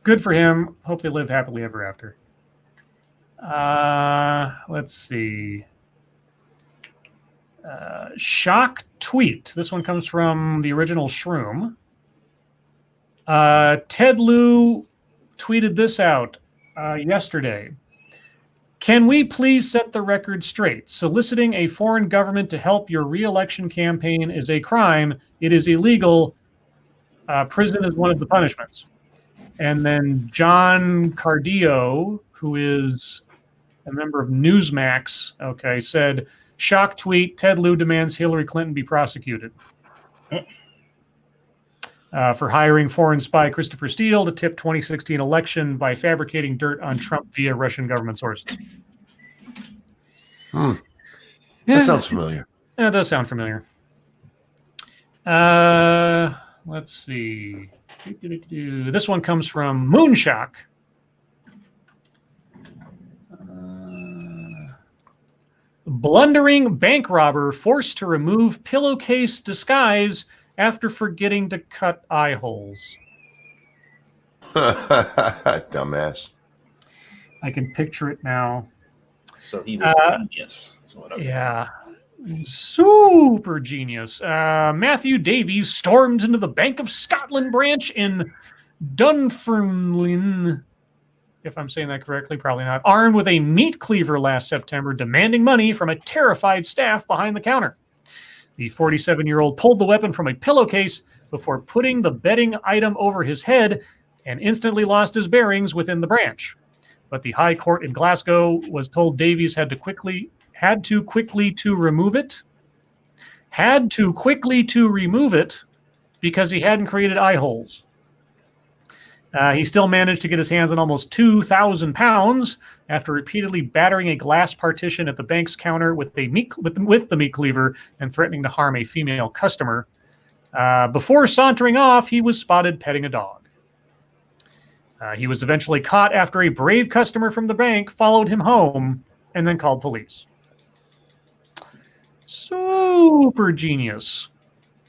good for him. Hope they live happily ever after. Let's see. Shock tweet. This one comes from the original Shroom. Ted Lieu tweeted this out yesterday. Can we please set the record straight? Soliciting a foreign government to help your re-election campaign is a crime. It is illegal. Prison is one of the punishments. And then John Cardillo, who is a member of Newsmax, said, shock tweet, Ted Lieu demands Hillary Clinton be prosecuted for hiring foreign spy Christopher Steele to tip 2016 election by fabricating dirt on Trump via Russian government sources. That sounds familiar. Yeah, it does sound familiar. Let's see. This one comes from Moonshock. Blundering bank robber forced to remove pillowcase disguise after forgetting to cut eye holes. Dumbass. I can picture it now. So he was genius. Yeah. Super genius. Matthew Davies stormed into the Bank of Scotland branch in Dunfermline, if I'm saying that correctly, probably not, armed with a meat cleaver last September, demanding money from a terrified staff behind the counter. The 47-year-old pulled the weapon from a pillowcase before putting the betting item over his head and instantly lost his bearings within the branch. But the High Court in Glasgow was told Davies had to quickly to remove it because he hadn't created eye holes. He still managed to get his hands on almost £2,000 after repeatedly battering a glass partition at the bank's counter with the meat cleaver and threatening to harm a female customer. Before sauntering off, he was spotted petting a dog. He was eventually caught after a brave customer from the bank followed him home and then called police. Super genius.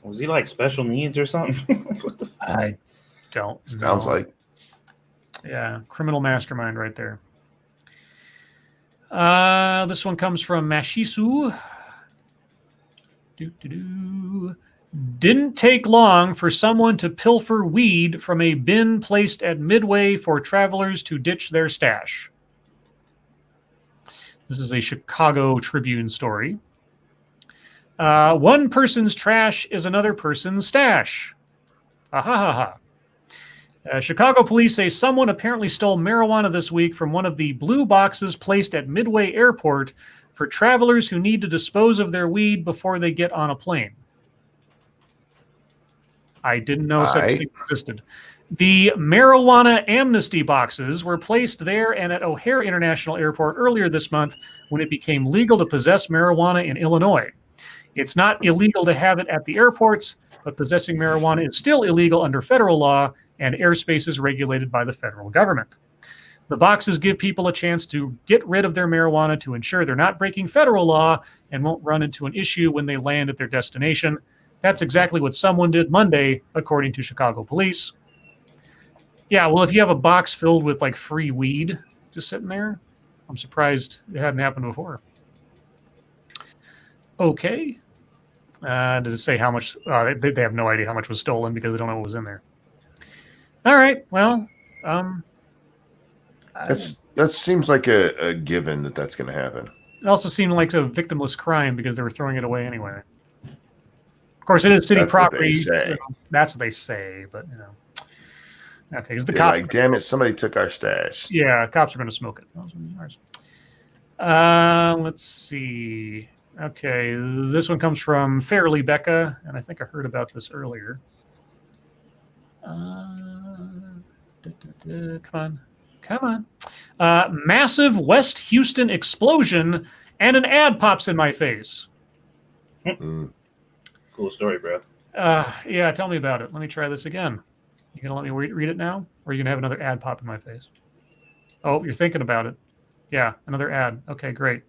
Was he like special needs or something? What the fuck? I don't know. Sounds like. Yeah, criminal mastermind right there. This one comes from Mashisu. Didn't take long for someone to pilfer weed from a bin placed at Midway for travelers to ditch their stash. This is a Chicago Tribune story. One person's trash is another person's stash. Chicago police say someone apparently stole marijuana this week from one of the blue boxes placed at Midway Airport for travelers who need to dispose of their weed before they get on a plane. I didn't know such a thing existed. The marijuana amnesty boxes were placed there and at O'Hare International Airport earlier this month when it became legal to possess marijuana in Illinois. It's not illegal to have it at the airports, but possessing marijuana is still illegal under federal law, and airspace is regulated by the federal government. The boxes give people a chance to get rid of their marijuana to ensure they're not breaking federal law and won't run into an issue when they land at their destination. That's exactly what someone did Monday, according to Chicago police. Yeah, well, if you have a box filled with like free weed just sitting there, I'm surprised it hadn't happened before. Okay. Did it say how much? They have no idea how much was stolen because they don't know what was in there. All right. Well, That seems like a given that's going to happen. It also seemed like a victimless crime because they were throwing it away anyway. Of course, it is city property. That's what they say, but okay, because the cops like, damn it, somebody took our stash. Yeah, cops are going to smoke it. Let's see. Okay, this one comes from Fairly Becca, and I think I heard about this earlier. Come on. Massive West Houston explosion, and an ad pops in my face. Cool story, bro. Yeah, tell me about it. Let me try this again. You gonna let me read it now, or are you gonna have another ad pop in my face? Oh, you're thinking about it. Yeah, another ad. Okay, great.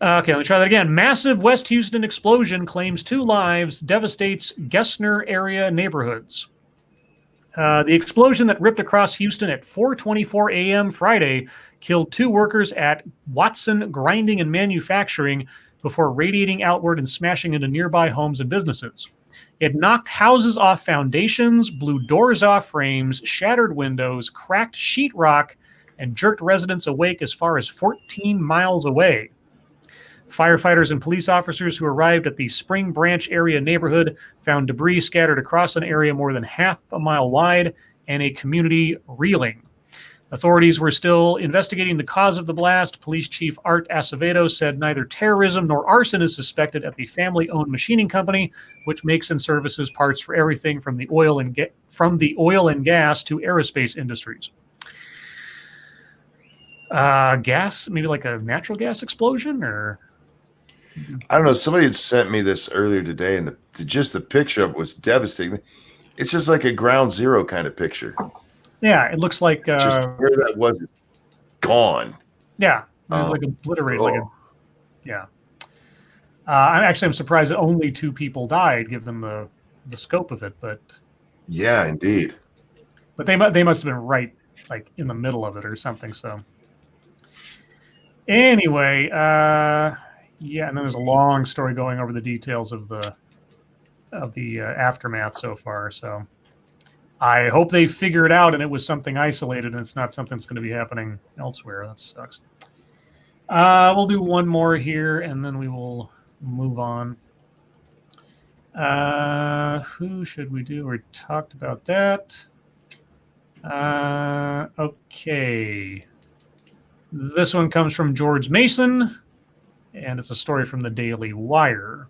Okay, let me try that again. Massive West Houston explosion claims 2 lives, devastates Gessner area neighborhoods. The explosion that ripped across Houston at 4:24 a.m. Friday killed 2 workers at Watson Grinding and Manufacturing before radiating outward and smashing into nearby homes and businesses. It knocked houses off foundations, blew doors off frames, shattered windows, cracked sheetrock, and jerked residents awake as far as 14 miles away. Firefighters and police officers who arrived at the Spring Branch area neighborhood found debris scattered across an area more than half a mile wide and a community reeling. Authorities were still investigating the cause of the blast. Police Chief Art Acevedo said neither terrorism nor arson is suspected at the family-owned machining company, which makes and services parts for everything from the oil and gas to aerospace industries. Gas, maybe like a natural gas explosion, or I don't know. Somebody had sent me this earlier today, and just the picture of it was devastating. It's just like a ground zero kind of picture. Yeah, it looks like just where that was is gone. Yeah, it was like obliterated. Yeah. I'm surprised that only 2 people died, given the scope of it. But yeah, indeed. But they must have been right like in the middle of it or something. So anyway, yeah, and then there's a long story going over the details of the aftermath so far. So I hope they figure it out and it was something isolated and it's not something that's going to be happening elsewhere. That sucks. We'll do one more here and then we will move on. Who should we do? We talked about that. Okay. This one comes from George Mason, and it's a story from the Daily Wire.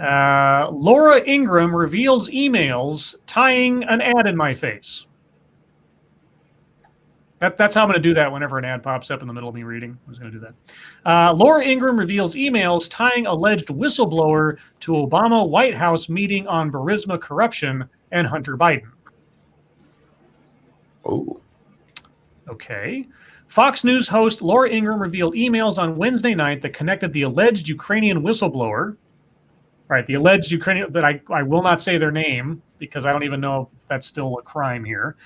Laura Ingram reveals emails tying an ad in my face. That's how I'm going to do that whenever an ad pops up in the middle of me reading. I'm just going to do that. Laura Ingram reveals emails tying alleged whistleblower to Obama White House meeting on Burisma corruption and Hunter Biden. Oh. Okay. Fox News host Laura Ingram revealed emails on Wednesday night that connected the alleged Ukrainian whistleblower, right? The alleged Ukrainian, that I will not say their name because I don't even know if that's still a crime here,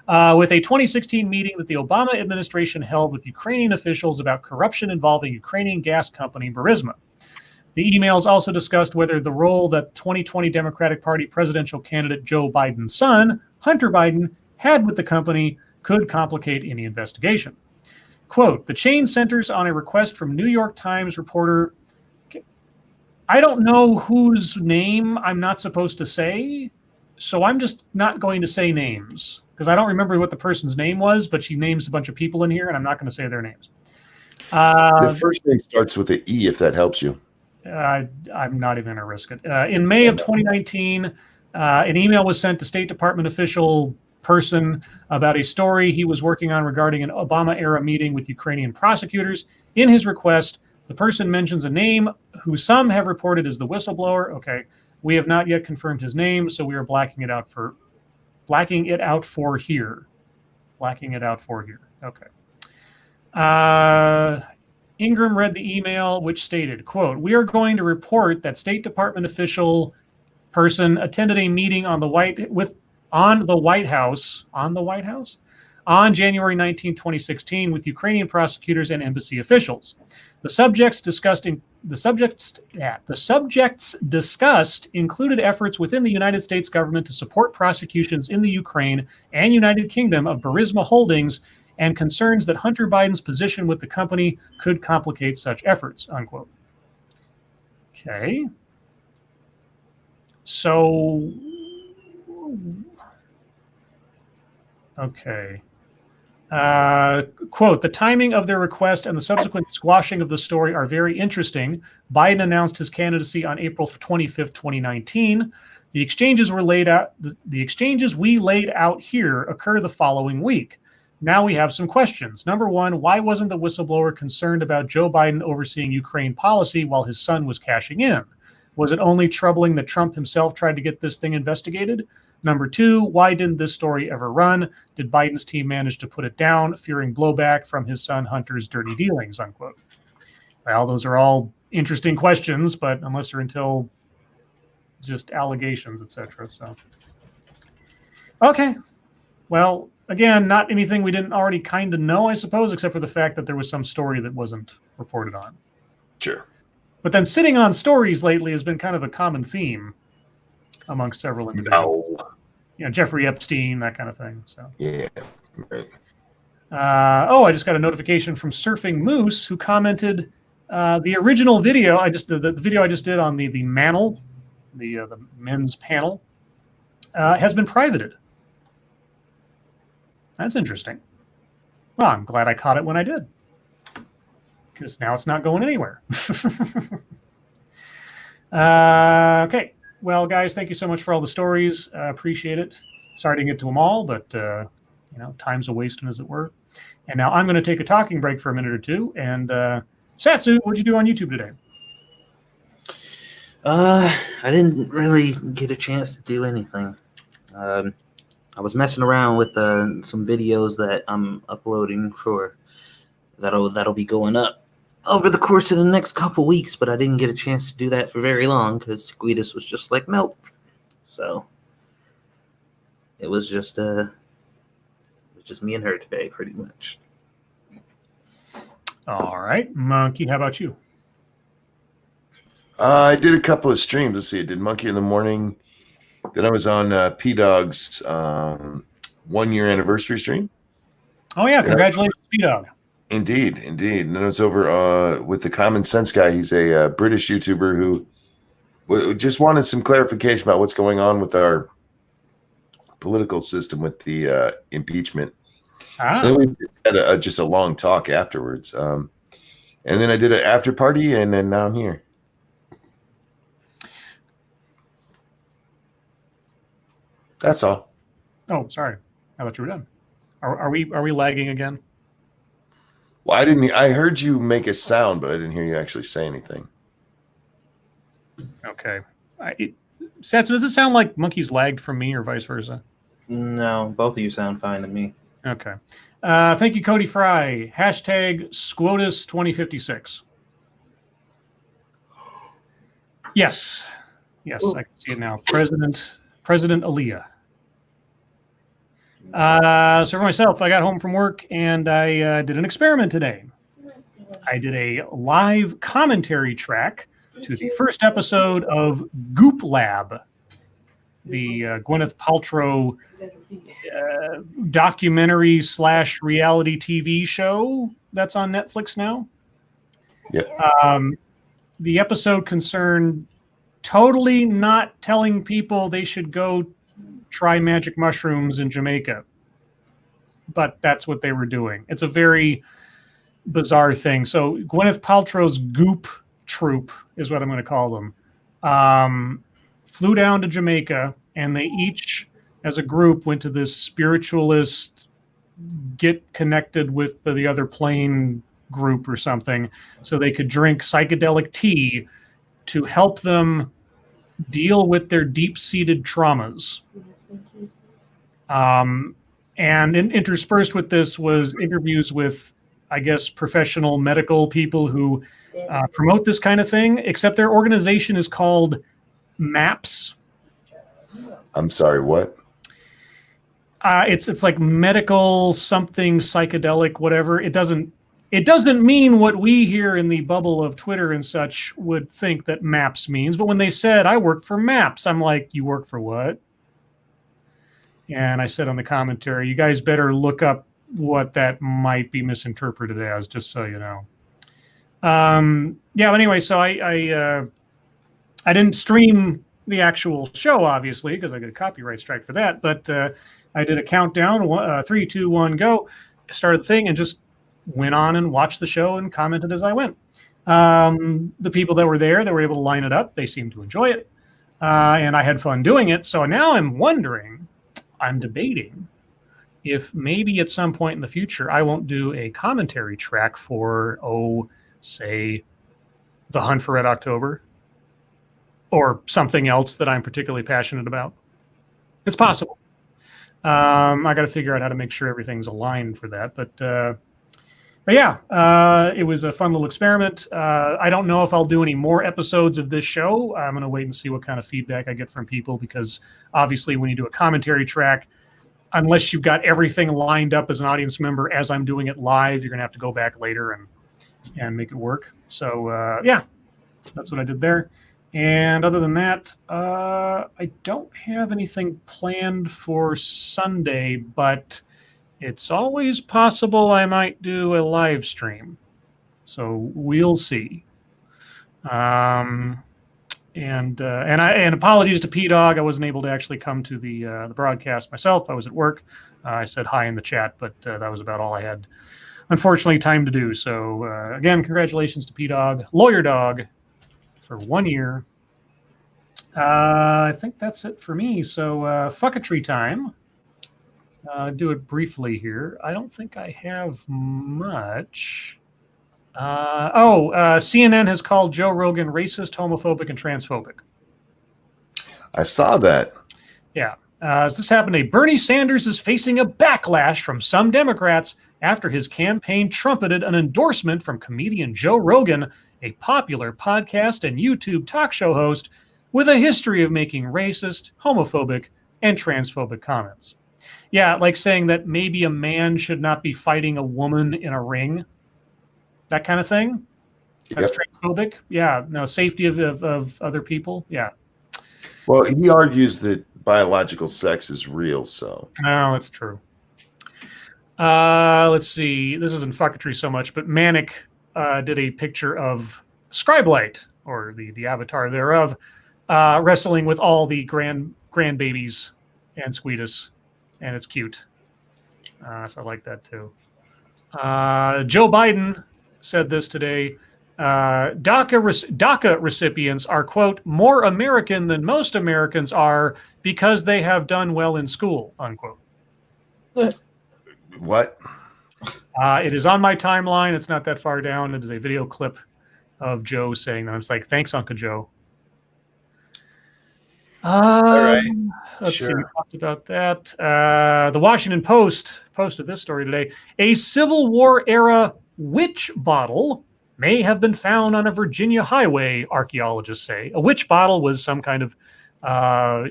with a 2016 meeting that the Obama administration held with Ukrainian officials about corruption involving Ukrainian gas company Burisma. The emails also discussed whether the role that 2020 Democratic Party presidential candidate Joe Biden's son, Hunter Biden, had with the company could complicate any investigation. Quote, the chain centers on a request from New York Times reporter. I don't know whose name I'm not supposed to say, so I'm just not going to say names because I don't remember what the person's name was, but she names a bunch of people in here, and I'm not going to say their names. The first name starts with an E, if that helps you. I'm not even going to risk it. In May of 2019, an email was sent to State Department official person about a story he was working on regarding an Obama-era meeting with Ukrainian prosecutors. In his request, the person mentions a name who some have reported as the whistleblower. Okay, we have not yet confirmed his name, so we are blacking it out for here. Okay. Ingram read the email, which stated, quote, we are going to report that State Department official person attended a meeting on the White House on January 19, 2016, with Ukrainian prosecutors and embassy officials. The subjects discussed included efforts within the United States government to support prosecutions in the Ukraine and United Kingdom of Burisma Holdings and concerns that Hunter Biden's position with the company could complicate such efforts, unquote. Okay. So, okay. Quote, the timing of their request and the subsequent squashing of the story are very interesting. Biden announced his candidacy on April 25th, 2019. The exchanges we laid out here occur the following week. Now we have some questions. Number one, why wasn't the whistleblower concerned about Joe Biden overseeing Ukraine policy while his son was cashing in? Was it only troubling that Trump himself tried to get this thing investigated? Number two, why didn't this story ever run? Did Biden's team manage to put it down, fearing blowback from his son Hunter's dirty dealings, unquote? Well, those are all interesting questions, but unless they're until just allegations, etc. So, okay. Well, again, not anything we didn't already kind of know, I suppose, except for the fact that there was some story that wasn't reported on. Sure. But then sitting on stories lately has been kind of a common theme amongst several individuals. No. You know, Jeffrey Epstein, that kind of thing. So yeah, right. I just got a notification from Surfing Moose, who commented the original video. The video I just did on the Mantle, the men's panel, has been privated. That's interesting. Well, I'm glad I caught it when I did, because now it's not going anywhere. Okay. Well, guys, thank you so much for all the stories. Appreciate it. Sorry to get to them all, but time's a wasting, as it were. And now I'm going to take a talking break for a minute or two. And Satsu, what'd you do on YouTube today? I didn't really get a chance to do anything. I was messing around with some videos that I'm uploading for that'll be going up over the course of the next couple weeks, but I didn't get a chance to do that for very long because Squeedus was just like, nope. So it was just me and her today, pretty much. All right, Monkey, how about you? I did a couple of streams. Let's see, I did Monkey in the morning. Then I was on P-Dog's 1 year anniversary stream. Oh yeah, congratulations, P-Dog. Indeed. And then I was over with the Common Sense guy. He's a British YouTuber who just wanted some clarification about what's going on with our political system with the impeachment. Then we had just a long talk afterwards. And then I did an after party, and then now I'm here. That's all. Oh, sorry. I thought you were done. Are we lagging again? Well, I heard you make a sound, but I didn't hear you actually say anything. Okay. Satsu, does it sound like Monkey's lagged from me or vice versa? No, both of you sound fine to me. Okay. Thank you, Cody Fry. Hashtag SCOTUS2056. Yes, ooh. I can see it now. President Aaliyah. So for myself, I got home from work and I did an experiment today. I did a live commentary track to the first episode of Goop Lab, the Gwyneth Paltrow documentary / reality TV show that's on Netflix now. Yep. The episode concerned totally not telling people they should go try magic mushrooms in Jamaica, but that's what they were doing. It's a very bizarre thing. So Gwyneth Paltrow's Goop troupe is what I'm going to call them. Flew down to Jamaica, and they each, as a group, went to this spiritualist, get connected with the other plane group or something, so they could drink psychedelic tea to help them deal with their deep-seated traumas. And interspersed with this was interviews with, I guess, professional medical people who promote this kind of thing, except their organization is called MAPS. I'm sorry, what? It's like medical something psychedelic whatever. It doesn't mean what we here in the bubble of Twitter and such would think that MAPS means. But when they said I work for MAPS, I'm like, you work for what? And I said on the commentary, you guys better look up what that might be misinterpreted as, just so you know. Yeah. But anyway, so I didn't stream the actual show, obviously, because I got a copyright strike for that. But I did a countdown, 3, 2, 1, go. Started the thing and just went on and watched the show and commented as I went. The people that were there, they were able to line it up. They seemed to enjoy it. And I had fun doing it. So now I'm debating if maybe at some point in the future, I won't do a commentary track for, say, The Hunt for Red October or something else that I'm particularly passionate about. It's possible. I got to figure out how to make sure everything's aligned for that. But yeah, it was a fun little experiment. I don't know if I'll do any more episodes of this show. I'm going to wait and see what kind of feedback I get from people, because obviously when you do a commentary track, unless you've got everything lined up as an audience member as I'm doing it live, you're going to have to go back later and make it work. So yeah, that's what I did there. And other than that, I don't have anything planned for Sunday, but it's always possible I might do a live stream. So we'll see. And apologies to P-Dog. I wasn't able to actually come to the broadcast myself. I was at work. I said hi in the chat, but that was about all I had, unfortunately, time to do. So again, congratulations to P-Dog, Lawyer Dog, for 1 year. I think that's it for me. So fucketry time. Do it briefly here. I don't think I have much. CNN has called Joe Rogan racist, homophobic, and transphobic. I saw that. Yeah. As this happened, Bernie Sanders is facing a backlash from some Democrats after his campaign trumpeted an endorsement from comedian Joe Rogan, a popular podcast and YouTube talk show host with a history of making racist, homophobic, and transphobic comments. Yeah, like saying that maybe a man should not be fighting a woman in a ring. That kind of thing. That's transphobic. Yeah, no, safety of other people. Yeah. Well, he argues that biological sex is real, so. Oh, that's true. Let's see. This isn't fucketry so much, but Manic did a picture of Scribe, or the avatar thereof, wrestling with all the grandbabies and Squeetus, and it's cute. So I like that too. Joe Biden said this today. DACA recipients are, quote, more American than most Americans are because they have done well in school, unquote. What? It is on my timeline. It's not that far down. It is a video clip of Joe saying that. I'm just like, thanks, Uncle Joe. All right. Let's see. We talked about that. The Washington Post posted this story today. A Civil War era witch bottle may have been found on a Virginia highway, archaeologists say. A witch bottle was some kind of,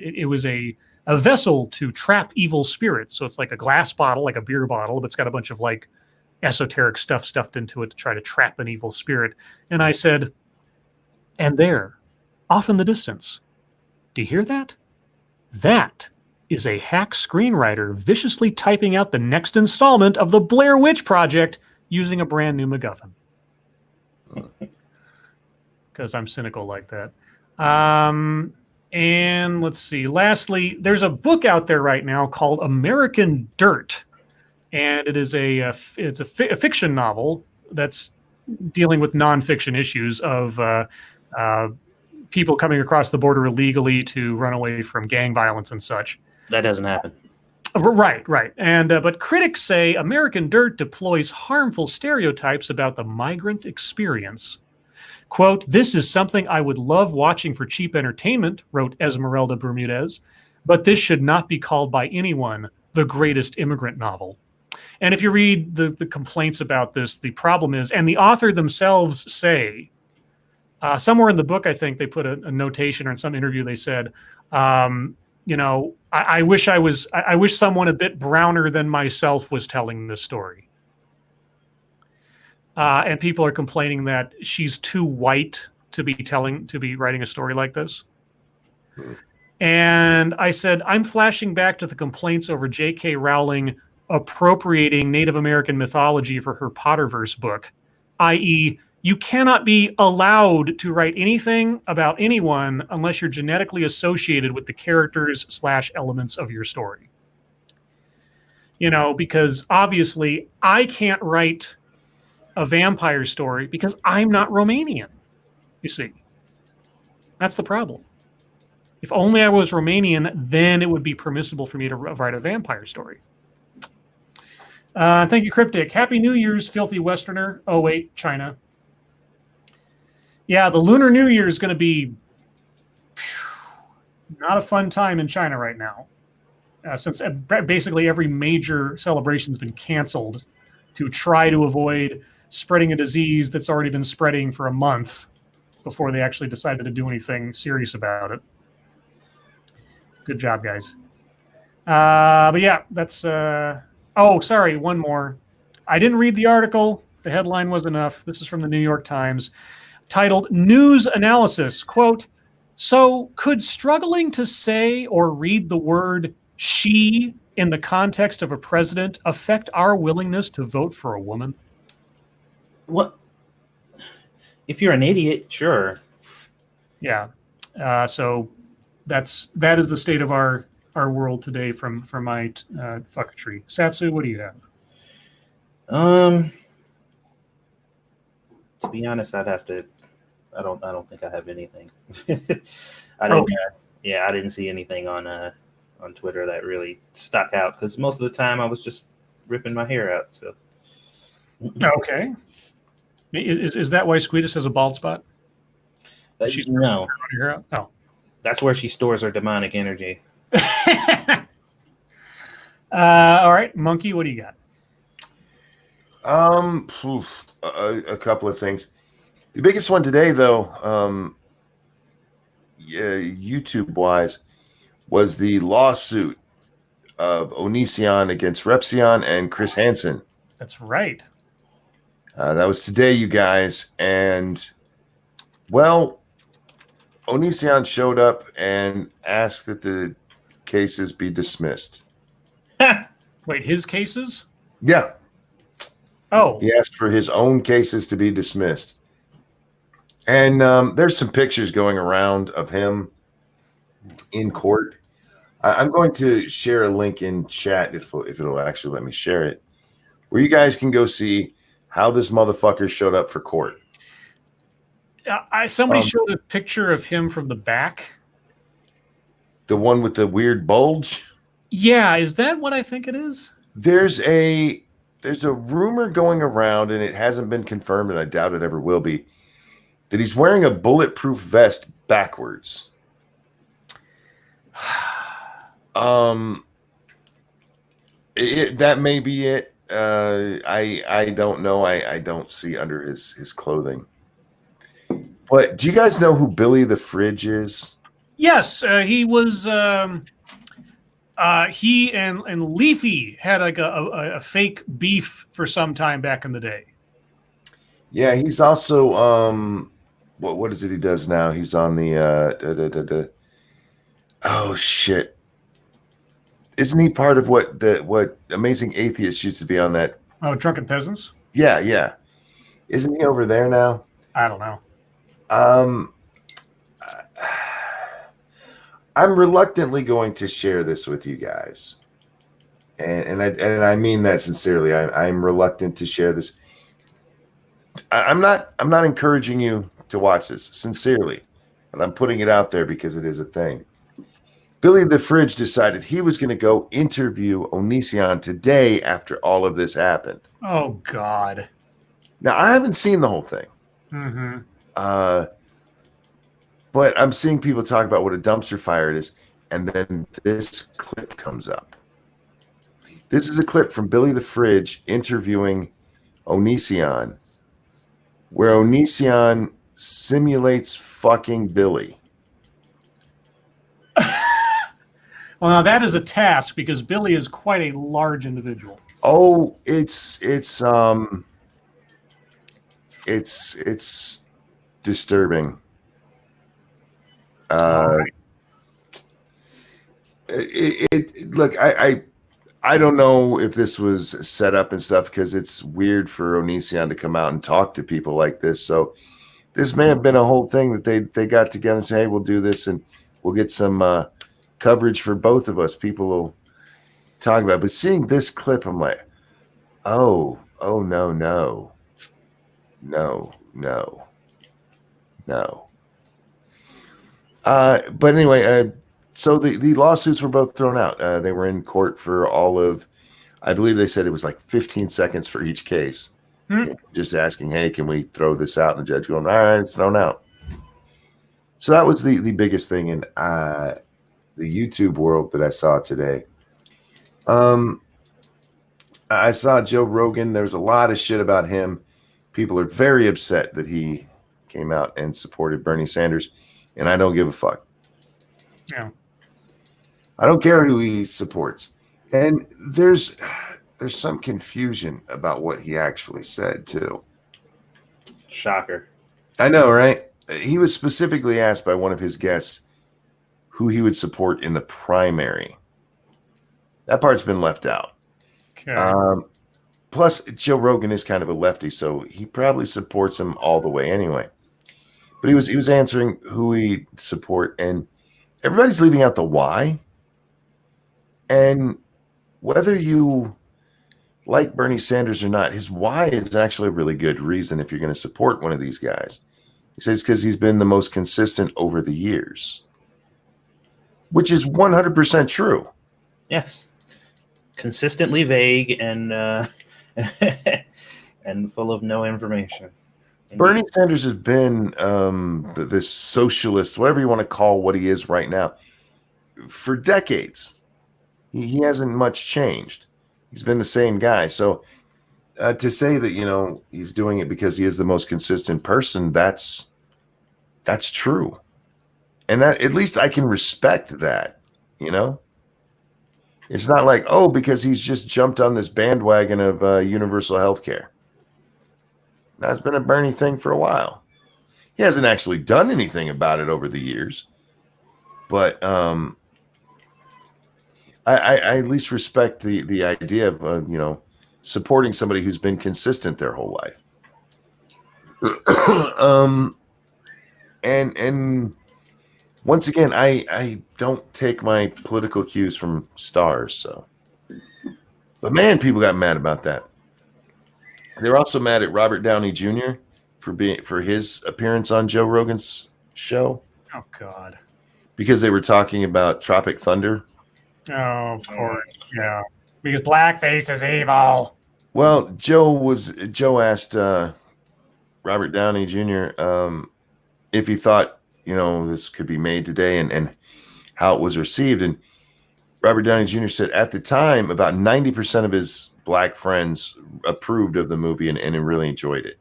it was a vessel to trap evil spirits. So it's like a glass bottle, like a beer bottle, but it's got a bunch of like esoteric stuff stuffed into it to try to trap an evil spirit. And I said, and there, off in the distance, do you hear that? That is a hack screenwriter viciously typing out the next installment of the Blair Witch Project using a brand new MacGuffin. Because I'm cynical like that. And let's see. Lastly, there's a book out there right now called American Dirt, and it is a fiction novel that's dealing with nonfiction issues of people coming across the border illegally to run away from gang violence and such. That doesn't happen. Right. And but critics say American Dirt deploys harmful stereotypes about the migrant experience. Quote, this is something I would love watching for cheap entertainment, wrote Esmeralda Bermudez, but this should not be called by anyone the greatest immigrant novel. And if you read the complaints about this, the problem is, and the author themselves say, somewhere in the book, I think they put a notation, or in some interview they said, I wish I wish someone a bit browner than myself was telling this story. And people are complaining that she's too white to be writing a story like this. And I said, I'm flashing back to the complaints over J.K. Rowling appropriating Native American mythology for her Potterverse book, i.e., you cannot be allowed to write anything about anyone unless you're genetically associated with the characters / elements of your story. Because obviously I can't write a vampire story because I'm not Romanian. You see, that's the problem. If only I was Romanian, then it would be permissible for me to write a vampire story. Thank you, Cryptic. Happy New Year's, filthy Westerner. Oh, wait, China. Yeah, the Lunar New Year is going to be not a fun time in China right now, since basically every major celebration has been canceled to try to avoid spreading a disease that's already been spreading for a month before they actually decided to do anything serious about it. Good job, guys. But yeah, that's... oh, sorry, one more. I didn't read the article. The headline was enough. This is from the New York Times, titled News Analysis. Quote, so could struggling to say or read the word she in the context of a president affect our willingness to vote for a woman? What? If you're an idiot, sure. Yeah. So that is the state of our world today from my fucketry. Satsu, what do you have? To be honest, I'd have to. I don't think I have anything. I didn't see anything on Twitter that really stuck out because most of the time I was just ripping my hair out. So okay, is that why Squeetus has a bald spot? She's no. Oh, that's where she stores her demonic energy. All right, Monkey, what do you got? A couple of things. The biggest one today, though, YouTube-wise, was the lawsuit of Onision against Repsion and Chris Hansen. That's right. That was today, you guys. And, well, Onision showed up and asked that the cases be dismissed. Wait, his cases? Yeah. Oh. He asked for his own cases to be dismissed. And there's some pictures going around of him in court. I'm going to share a link in chat if it'll actually let me share it, where you guys can go see how this motherfucker showed up for court. Somebody showed a picture of him from the back. The one with the weird bulge? Yeah, is that what I think it is? There's a rumor going around, and it hasn't been confirmed, and I doubt it ever will be, that he's wearing a bulletproof vest backwards. That may be it. I don't know. I don't see under his clothing. But do you guys know who Billy the Fridge is? Yes, he was. He and Leafy had like a fake beef for some time back in the day. Yeah, he's also what is it he does now? He's on the oh shit. Isn't he part of what Amazing Atheist used to be on that? Oh, Drunken Peasants? Yeah. Isn't he over there now? I don't know. I'm reluctantly going to share this with you guys. And I mean that sincerely. I'm reluctant to share this. I'm not encouraging you to watch this, sincerely. But I'm putting it out there because it is a thing. Billy the Fridge decided he was going to go interview Onision today after all of this happened. Oh, God. Now, I haven't seen the whole thing. Mm-hmm. But I'm seeing people talk about what a dumpster fire it is, and then this clip comes up. This is a clip from Billy the Fridge interviewing Onision, where Onision simulates fucking Billy. Well, now that is a task because Billy is quite a large individual. Oh, it's disturbing. Look, I don't know if this was set up and stuff because it's weird for Onision to come out and talk to people like this. So this may have been a whole thing that they got together and say, hey, we'll do this and we'll get some coverage for both of us. People will talk about it. But seeing this clip, I'm like, oh no. But anyway, so the lawsuits were both thrown out. They were in court for all of, I believe they said it was like 15 seconds for each case. Just asking, hey, can we throw this out? And the judge going, all right, it's thrown out. So that was the biggest thing in the YouTube world that I saw today. I saw Joe Rogan. There was a lot of shit about him. People are very upset that he came out and supported Bernie Sanders, and I don't give a fuck. Yeah. I don't care who he supports. And there's some confusion about what he actually said, too. Shocker. I know, right? He was specifically asked by one of his guests who he would support in the primary. That part's been left out. Okay. Plus, Joe Rogan is kind of a lefty, so he probably supports him all the way anyway. But he was answering who he'd support, and everybody's leaving out the why. And whether you like Bernie Sanders or not, his why is actually a really good reason if you're going to support one of these guys. He says because he's been the most consistent over the years, which is 100% true. Yes. Consistently vague and and full of no information. Indeed. Bernie Sanders has been this socialist, whatever you want to call what he is right now, for decades. He hasn't much changed. He's been the same guy. So to say that, he's doing it because he is the most consistent person, that's true. And that at least I can respect that, It's not like, because he's just jumped on this bandwagon of universal health care. That's been a Bernie thing for a while. He hasn't actually done anything about it over the years. But I at least respect the idea of, supporting somebody who's been consistent their whole life. And once again, I don't take my political cues from stars. So, but man, people got mad about that. They're also mad at Robert Downey Jr. for his appearance on Joe Rogan's show. Oh God! Because they were talking about Tropic Thunder. Oh, of course, yeah. Because blackface is evil. Well, Joe asked Robert Downey Jr. If he thought this could be made today and how it was received, and Robert Downey Jr. said at the time about 90% of his black friends approved of the movie and really enjoyed it.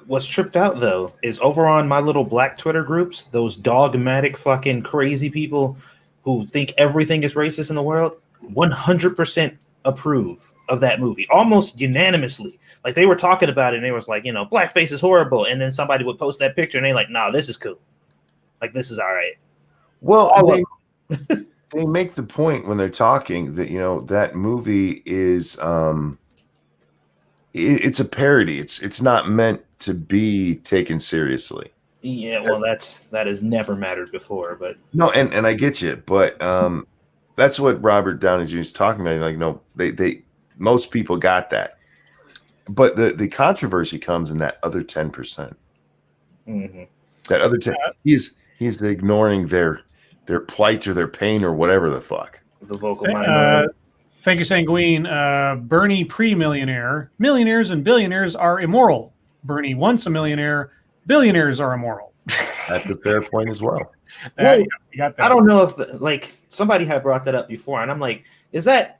What's tripped out though is over on my little black Twitter groups, those dogmatic fucking crazy people who think everything is racist in the world, 100% approve of that movie, almost unanimously. Like they were talking about it and they was like, blackface is horrible. And then somebody would post that picture and they like, nah, this is cool. Like, this is all right. Well, they make the point when they're talking that, that movie is, it's a parody. It's not meant to be taken seriously. Yeah, well, that has never mattered before, but no, and I get you, but that's what Robert Downey Jr. is talking about. Like, no, they most people got that, but the controversy comes in that other 10%. Mm-hmm. That other 10, he's ignoring their plight or their pain or whatever the fuck. The vocal minority. Thank you, Sanguine. Bernie pre-millionaire. Millionaires and billionaires are immoral. Bernie once a millionaire. Billionaires are immoral. That's a fair point as well. Well, you got that. I don't know if somebody had brought that up before, and I'm like, is that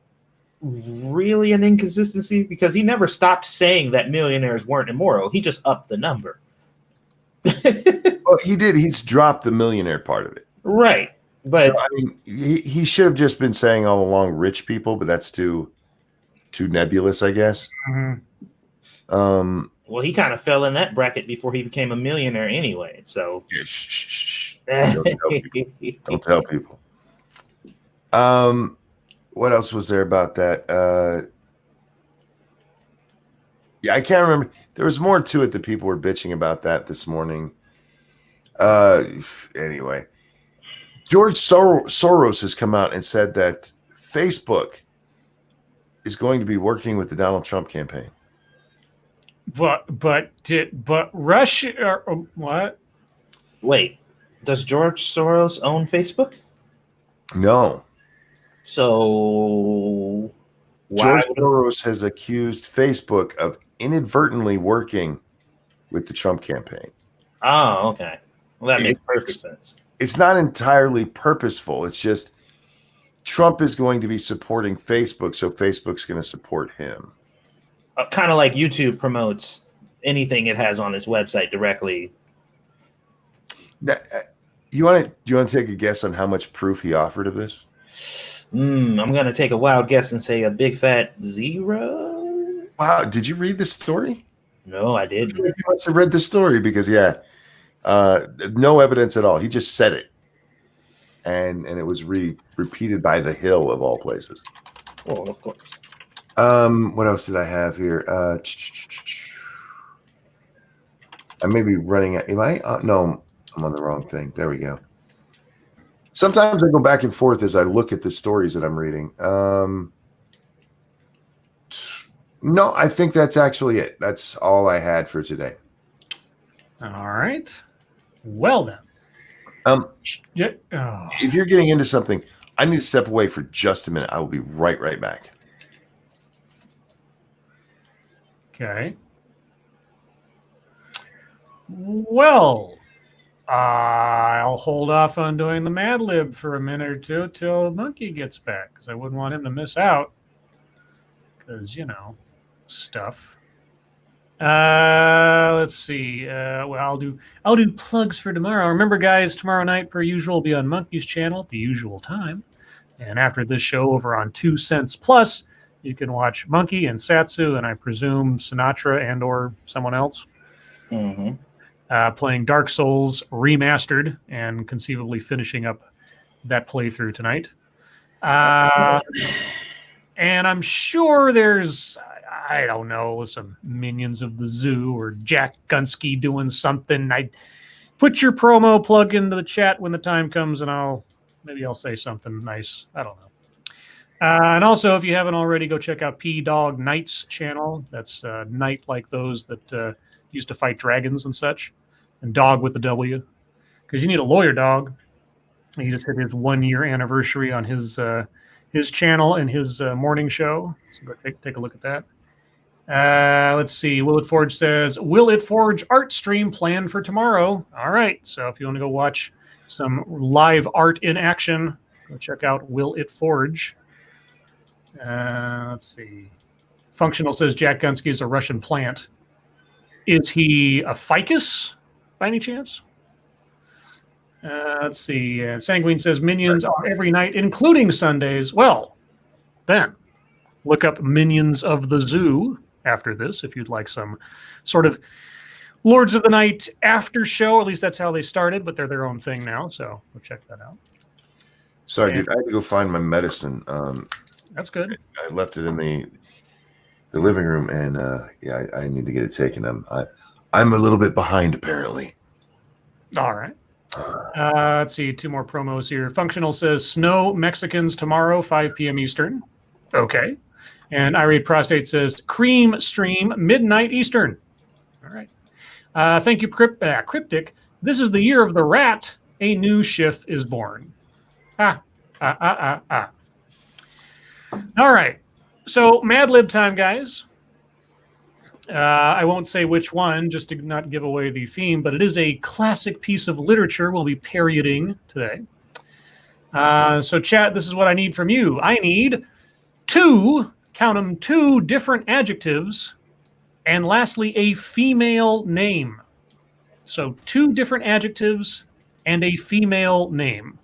really an inconsistency? Because he never stopped saying that millionaires weren't immoral. He just upped the number. Well, he did. He's dropped the millionaire part of it. Right. But I mean, he should have just been saying all along rich people, but that's too nebulous, I guess. Mm-hmm. Well, he kind of fell in that bracket before he became a millionaire anyway. So Yeah, shh. Don't tell people. What else was there about that? Yeah, I can't remember. There was more to it that people were bitching about that this morning. Anyway, George Soros has come out and said that Facebook is going to be working with the Donald Trump campaign. But Russia or what? wait, does George Soros own Facebook? No. So George Soros has accused Facebook of inadvertently working with the Trump campaign. Oh, okay. Well, that makes perfect sense. It's not entirely purposeful. It's just Trump is going to be supporting Facebook, so Facebook's going to support him. Kind of like YouTube promotes anything it has on its website directly. Now, you want to take a guess on how much proof he offered of this? I'm going to take a wild guess and say a big fat 0. Wow, did you read the story? No, I didn't. You must have read the story because, no evidence at all. He just said it, and it was repeated by The Hill of all places. Well, of course. What else did I have here? I may be running out. Am I? No, I'm on the wrong thing. There we go. Sometimes I go back and forth as I look at the stories that I'm reading. No, I think that's actually it. That's all I had for today. All right. Well then. If you're getting into something, I need to step away for just a minute. I will be right back. Okay. Well, I'll hold off on doing the Mad Lib for a minute or two till Monkey gets back, because I wouldn't want him to miss out. Because, stuff. Let's see. Well, I'll do plugs for tomorrow. Remember, guys, tomorrow night, per usual, will be on Monkey's channel at the usual time. And after this show over on 2 Cents Plus, you can watch Monkey and Satsu, and I presume Sinatra and or someone else. Mm-hmm. Playing Dark Souls Remastered and conceivably finishing up that playthrough tonight. And I'm sure there's, I don't know, some Minions of the Zoo or Jack Gunsky doing something. I put your promo plug into the chat when the time comes, and maybe I'll say something nice. I don't know. And also, if you haven't already, go check out P Dog Knight's channel. That's knight like those that used to fight dragons and such, and dog with the W, because you need a lawyer dog. He just hit his 1-year anniversary on his channel and his morning show. So go take a look at that. Let's see. Will It Forge says, Will It Forge art stream planned for tomorrow? All right. So if you want to go watch some live art in action, go check out Will It Forge. Let's see. Functional says Jack Gunsky is a Russian plant. Is he a ficus by any chance? Let's see. Sanguine says Minions are every night, including Sundays. Well, then look up Minions of the Zoo after this if you'd like some sort of Lords of the Night after show. At least that's how they started, but they're their own thing now. So go check that out. Sorry, dude. I had to go find my medicine. That's good. I left it in the living room, and I need to get it taken. I'm a little bit behind, apparently. All right. Let's see, 2 more promos here. Functional says Snow Mexicans tomorrow, 5 p.m. Eastern. Okay. And Irate Prostate says Cream Stream, midnight Eastern. All right. Thank you, Cryptic. This is the year of the rat. A new Schiff is born. All right. So Mad Lib time, guys. I won't say which one, just to not give away the theme, but it is a classic piece of literature we'll be parodying today. So chat, this is what I need from you. I need 2 different adjectives, and lastly, a female name. So 2 different adjectives and a female name.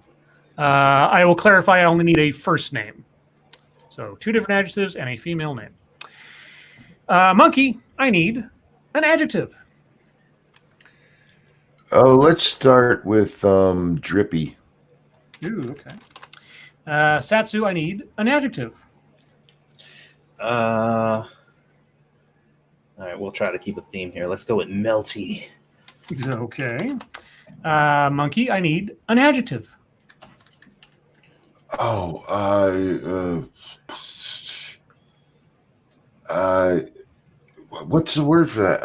I will clarify. I only need a first name. So 2 different adjectives and a female name. Monkey, I need an adjective. Oh, let's start with drippy. Ooh, okay. Satsu, I need an adjective. All right, we'll try to keep a theme here. Let's go with melty. Okay. Monkey, I need an adjective. Oh, what's the word for that?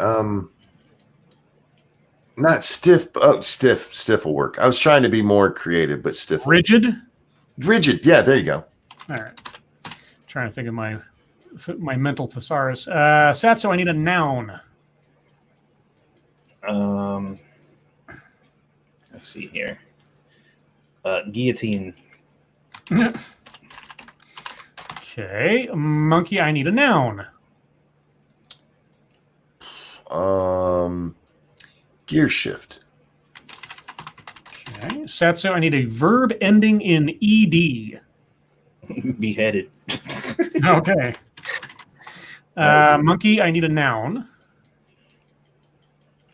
Not stiff. Oh, stiff. Stiff will work. I was trying to be more creative, but stiff. Rigid. Rigid. Yeah, there you go. All right. Trying to think of my mental thesaurus. Satsu, I need a noun. Let's see here. Guillotine. Okay. Monkey, I need a noun. Gear shift. Okay. Satsu, I need a verb ending in ed. Beheaded. Okay. Monkey, I need a noun.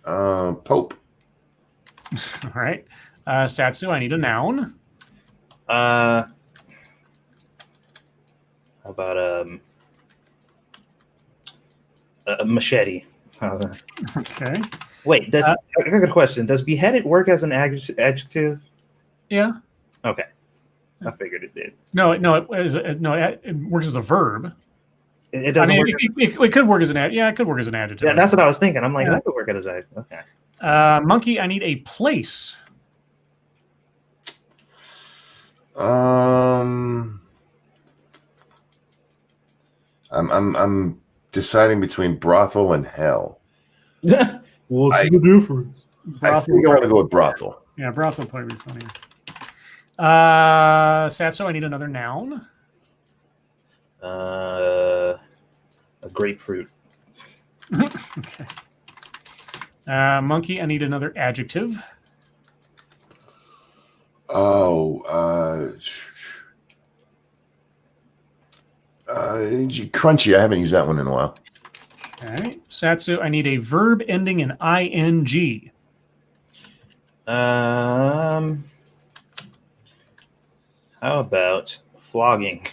Pope. All right. Satsu, I need a noun. How about a machete? Okay. Wait, I got a question. Does beheaded work as an adjective? Yeah. Okay. I figured it did. No, it works as a verb. It doesn't work. It could work as an it could work as an adjective. Yeah, that's what I was thinking. I'm like, that could work as an adjective. Okay. Monkey, I need a place. I'm deciding between brothel and hell. What's the difference? I think I want to go with brothel. Yeah, brothel would probably be funny. Satsu, I need another noun. A grapefruit. Okay. Monkey, I need another adjective. Oh, crunchy. I haven't used that one in a while. Okay. Satsu, I need a verb ending in ing. How about flogging?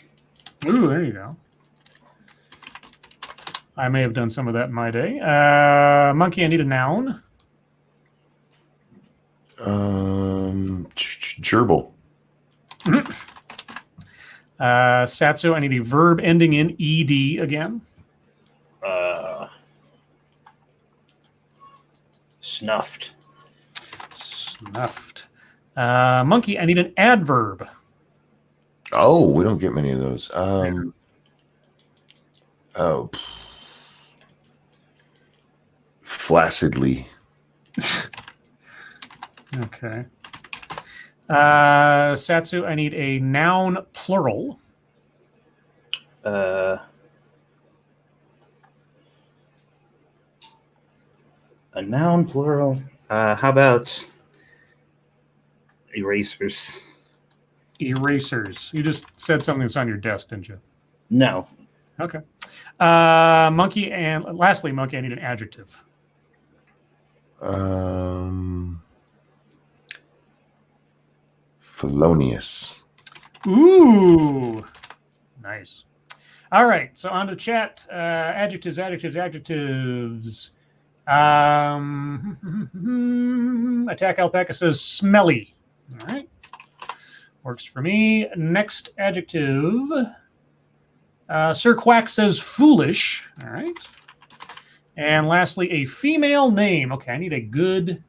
Ooh, there you go. I may have done some of that in my day. Monkey, I need a noun. Gerbil. Satsu, I need a verb ending in ed again. Snuffed. Snuffed. Monkey, I need an adverb. Oh, we don't get many of those. Flaccidly. Okay. Satsu, I need a noun plural. A noun plural. How about erasers? Erasers. You just said something that's on your desk, didn't you? No. Okay. Monkey, and lastly, monkey, I need an adjective. Felonious. Ooh, nice. All right, so on to chat. Adjectives. Attack Alpaca says smelly. All right, works for me. Next adjective. Sir Quack says foolish. All right. And lastly, a female name. Okay, I need a good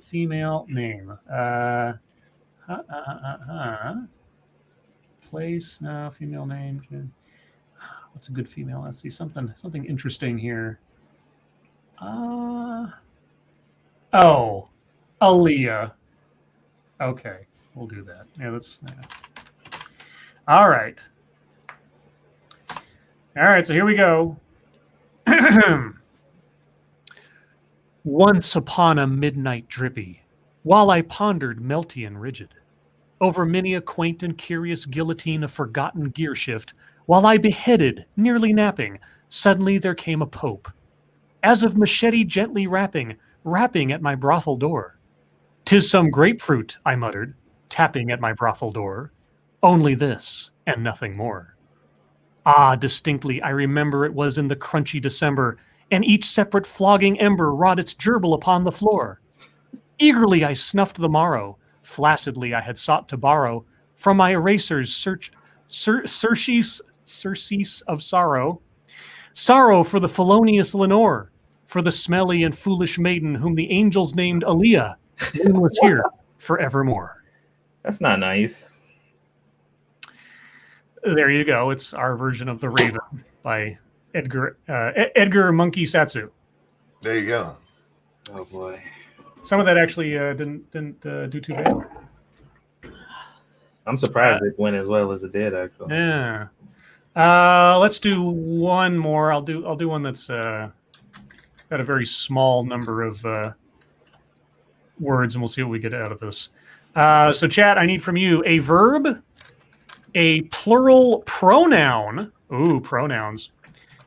female name. Place, no, female name. What's a good female? Let's see, something interesting here. Aaliyah. Okay, we'll do that. Yeah, that's all right. All right, so here we go. Once upon a midnight drippy, while I pondered melty and rigid, over many a quaint and curious guillotine of forgotten gear shift, while I beheaded, nearly napping, suddenly there came a pope, as of machete gently rapping at my brothel door. "'Tis some grapefruit," I muttered, tapping at my brothel door. "Only this, and nothing more." Ah, distinctly, I remember it was in the crunchy December, and each separate flogging ember wrought its gerbil upon the floor. Eagerly I snuffed the morrow, flaccidly I had sought to borrow from my erasers surcease of sorrow for the felonious Lenore, for the smelly and foolish maiden whom the angels named Aaliyah, nameless here forevermore. That's not nice. There you go. It's our version of The Raven by Edgar Monkey Satsu. There you go. Oh boy. Some of that actually didn't do too bad. I'm surprised it went as well as it did, actually. Yeah. Let's do one more. I'll do one that's got a very small number of words, and we'll see what we get out of this. So, chat, I need from you a verb, a plural pronoun. Ooh, pronouns.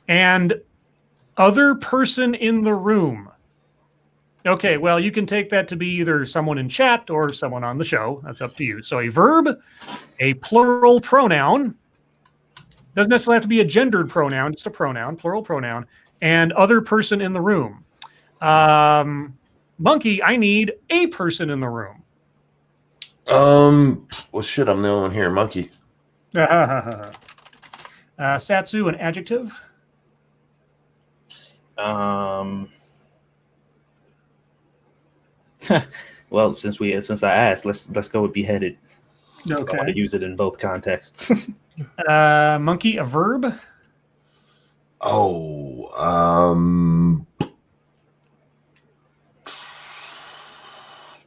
And other person in the room. Okay, well, you can take that to be either someone in chat or someone on the show. That's up to you. So a verb, a plural pronoun. Doesn't necessarily have to be a gendered pronoun, just a pronoun, plural pronoun, and other person in the room. Monkey, I need a person in the room. Well, shit, I'm the only one here. Monkey. Satsu, an adjective. Well, since I asked, let's go with beheaded. Okay. I want to use it in both contexts. Monkey, a verb.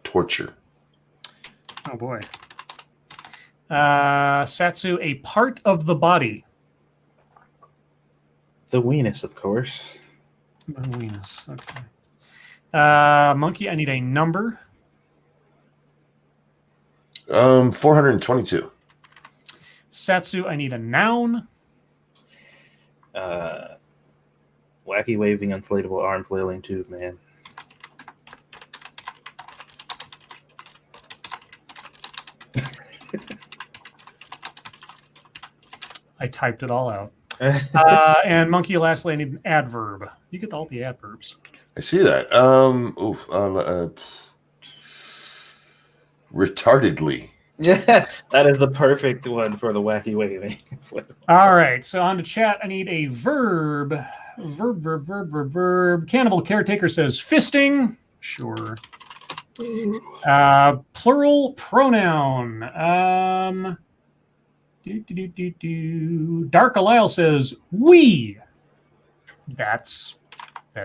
Torture. Oh boy. Satsu, a part of the body. The weenus, of course. The weenus. Okay. Monkey, I need a number. 422. Satsu, I need a noun. Wacky waving inflatable arm flailing tube, man. I typed it all out. And Monkey, lastly, I need an adverb. You get all the adverbs. I see that. Retardedly. Yeah, that is the perfect one for the wacky waving. All right, so on to chat. I need a verb. Verb. Cannibal Caretaker says fisting. Sure. Plural pronoun. Dark Alile says we. That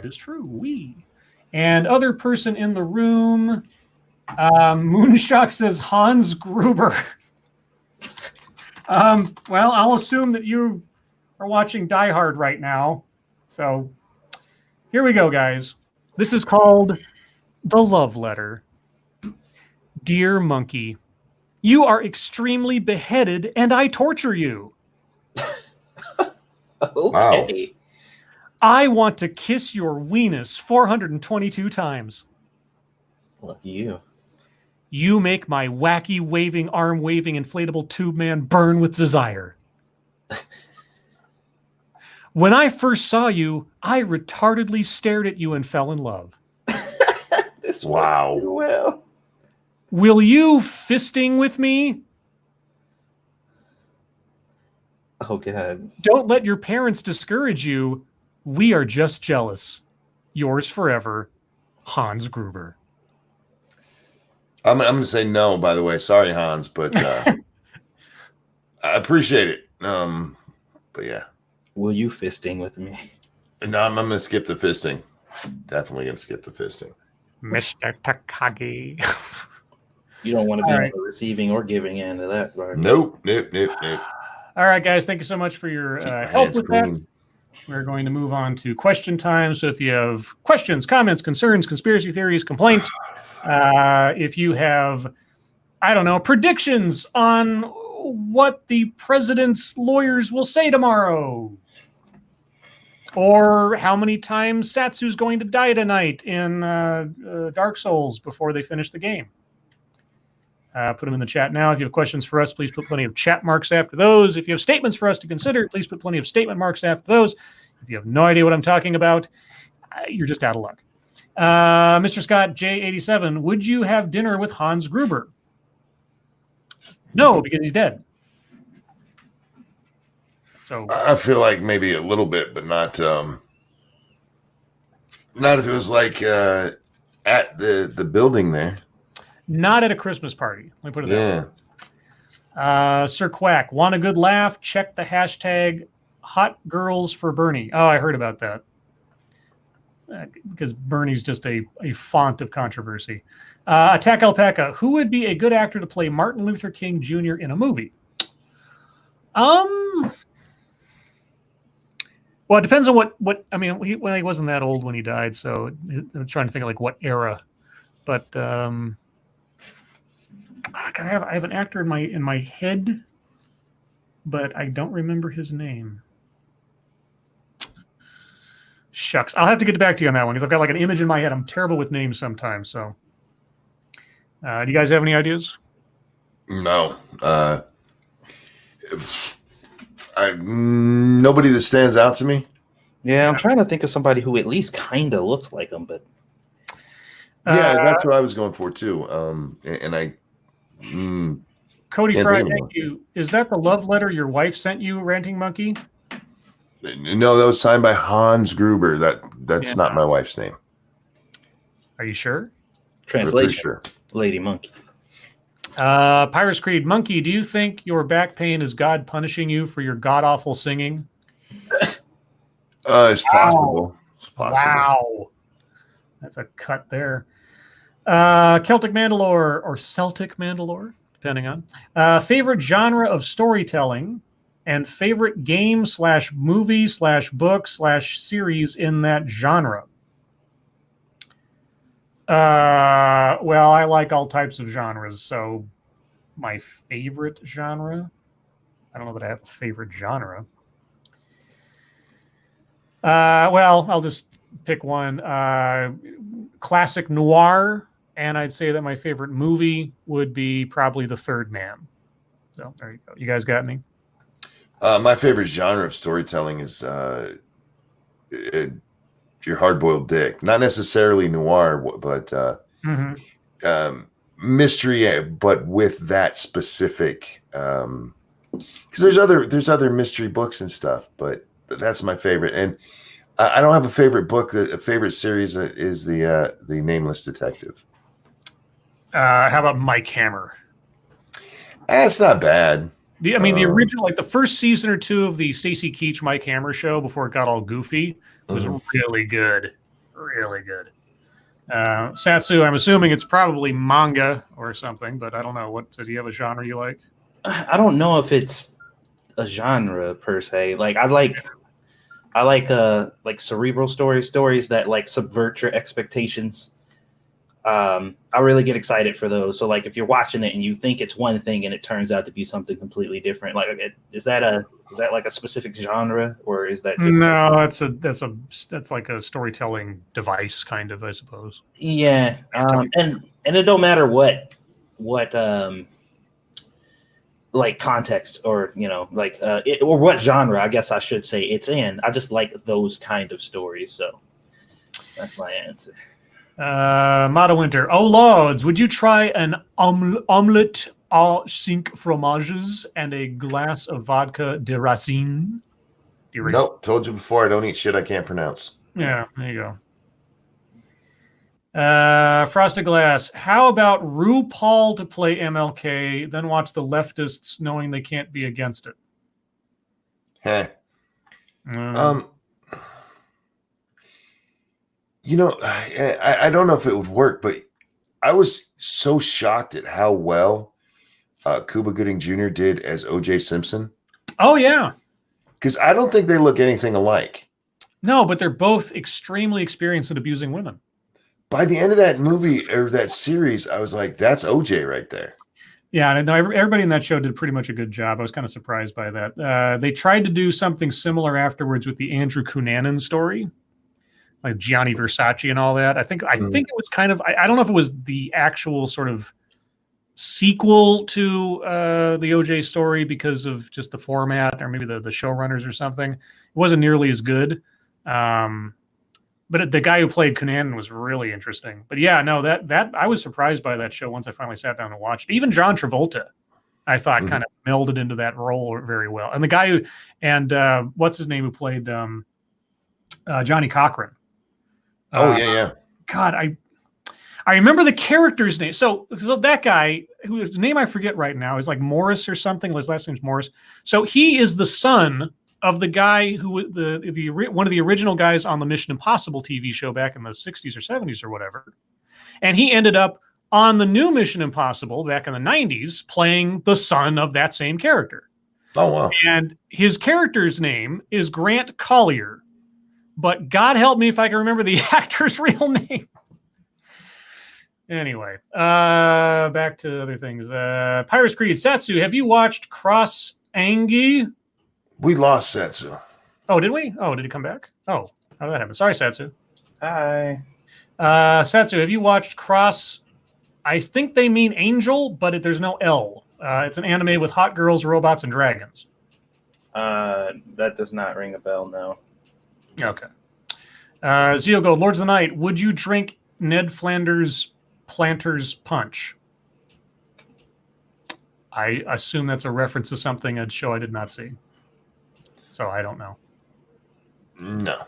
is true. We. And other person in the room. Moonshock says Hans Gruber. Well, I'll assume that you are watching Die Hard right now. So here we go, guys. This is called The Love Letter. Dear Monkey, you are extremely beheaded and I torture you. Okay. Wow. I want to kiss your weenus 422 times. Lucky you. You make my wacky waving, arm waving, inflatable tube man burn with desire. When I first saw you, I retardedly stared at you and fell in love. This Wow. went well. Will you fisting with me? Oh, God. Don't let your parents discourage you. We are just jealous. Yours forever, Hans Gruber. I'm going to say no, by the way. Sorry, Hans, but I appreciate it. But yeah. Will you fisting with me? No, I'm going to skip the fisting. Definitely going to skip the fisting. Mr. Takagi. You don't want to be All on right. the receiving or giving end of that, right? Nope. All right, guys. Thank you so much for your help with that. We're going to move on to question time. So if you have questions, comments, concerns, conspiracy theories, complaints, if you have I don't know, predictions on what the president's lawyers will say tomorrow. Or how many times Satsu's going to die tonight in Dark Souls before they finish the game. Put them in the chat now. If you have questions for us, please put plenty of chat marks after those. If you have statements for us to consider, please put plenty of statement marks after those. If you have no idea what I'm talking about, you're just out of luck. Mr. Scott J87, would you have dinner with Hans Gruber? No, because he's dead. So I feel like maybe a little bit, but not if it was like at the building there. Not at a Christmas party. Let me put it that way. Sir Quack, want a good laugh? Check the hashtag Hot Girls for Bernie. Oh, I heard about that. Because Bernie's just a font of controversy. Attack Alpaca, who would be a good actor to play Martin Luther King Jr. in a movie? Well, it depends on what I mean, he wasn't that old when he died, so I'm trying to think of like what era. But God, I have an actor in my head, but I don't remember his name. Shucks. I'll have to get back to you on that one because I've got like an image in my head. I'm terrible with names sometimes. So, do you guys have any ideas? No. Nobody that stands out to me. Yeah, I'm trying to think of somebody who at least kind of looks like him, but yeah, that's what I was going for too. And I. Cody Fry, thank you. Is that the love letter your wife sent you, Ranting Monkey? No, that was signed by Hans Gruber. That's not my wife's name. Are you sure? Translation: sure. Lady Monkey. Pirates Creed, Monkey, do you think your back pain is God punishing you for your god-awful singing? It's possible. Wow. It's possible. Wow. That's a cut there. Celtic Mandalore or Celtic Mandalore, depending on. Favorite genre of storytelling and favorite game / movie / book / series in that genre. Well, I like all types of genres, so my favorite genre, I don't know that I have a favorite genre. Well, I'll just pick one. Classic noir, and I'd say that my favorite movie would be probably The Third Man. So there you go. You guys got any? My favorite genre of storytelling is your hard-boiled dick. Not necessarily noir, but mystery, but with that specific. Because there's other mystery books and stuff, but that's my favorite. And I don't have a favorite book. A favorite series is the Nameless Detective. How about Mike Hammer? It's not bad. The original, like the first season or two of the Stacy Keach Mike Hammer show before it got all goofy was really good. Really good. Satsu, I'm assuming it's probably manga or something, but I don't know. Do you have a genre you like? I don't know if it's a genre per se. Like I like cerebral stories that like subvert your expectations. I really get excited for those. So like if you're watching it and you think it's one thing and it turns out to be something completely different, like is that like a specific genre or is that different? No, that's like a storytelling device kind of, I suppose. Yeah. And it don't matter what like context or or what genre, I guess I should say it's in. I just like those kind of stories, so that's my answer. Mata Winter. Oh Lords, would you try an omelette à 5 fromages and a glass of vodka de racine? Nope, told you before, I don't eat shit I can't pronounce. Yeah, there you go. Frosted Glass. How about RuPaul to play MLK, then watch the leftists knowing they can't be against it? Heh. I don't know if it would work, but I was so shocked at how well Cuba Gooding Jr. did as O.J. Simpson. Oh, yeah. Because I don't think they look anything alike. No, but they're both extremely experienced at abusing women. By the end of that movie or that series, I was like, that's O.J. right there. Yeah, and everybody in that show did pretty much a good job. I was kind of surprised by that. They tried to do something similar afterwards with the Andrew Cunanan story, like Gianni Versace and all that. I think it was kind of I don't know if it was the actual sort of sequel to the OJ story because of just the format or maybe the showrunners or something. It wasn't nearly as good. But the guy who played Cunanan was really interesting. But yeah, no, that I was surprised by that show once I finally sat down and watched. Even John Travolta, I thought kind of melded into that role very well. And the guy who, and what's his name, who played Johnny Cochran. Yeah. God, I remember the character's name. So that guy, whose name I forget right now, is like Morris or something. His last name's Morris. So he is the son of the guy who one of the original guys on the Mission Impossible TV show back in the 60s or 70s or whatever. And he ended up on the new Mission Impossible back in the 90s playing the son of that same character. Oh, wow. And his character's name is Grant Collier. But God help me if I can remember the actor's real name. Anyway, back to other things. Pirates Creed. Satsu, have you watched Cross Angie? We lost Satsu. Oh, did we? Oh, did he come back? Oh, how did that happen? Sorry, Satsu. Hi. Satsu, have you watched Cross? I think they mean Angel, but there's no L. It's an anime with hot girls, robots, and dragons. That does not ring a bell, no. Okay. Ziogo, Lords of the Night, would you drink Ned Flanders' Planter's Punch? I assume that's a reference to something, a show I did not see. So I don't know. No.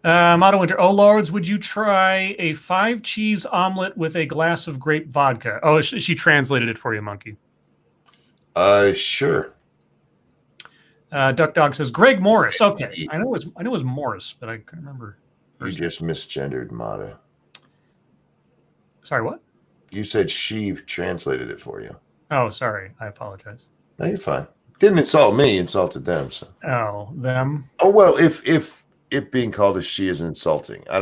Motto Winter. Oh, Lords, would you try a 5-cheese omelet with a glass of grape vodka? Oh, she translated it for you, Monkey. Sure. Duck Dog says Greg Morris. Okay, I know it was Morris, but I couldn't remember. You just misgendered Mata. Sorry, what? You said she translated it for you. Oh, sorry. I apologize. No, you're fine. Didn't insult me, insulted them. So. Oh, them. Oh well, if it being called a she is insulting, I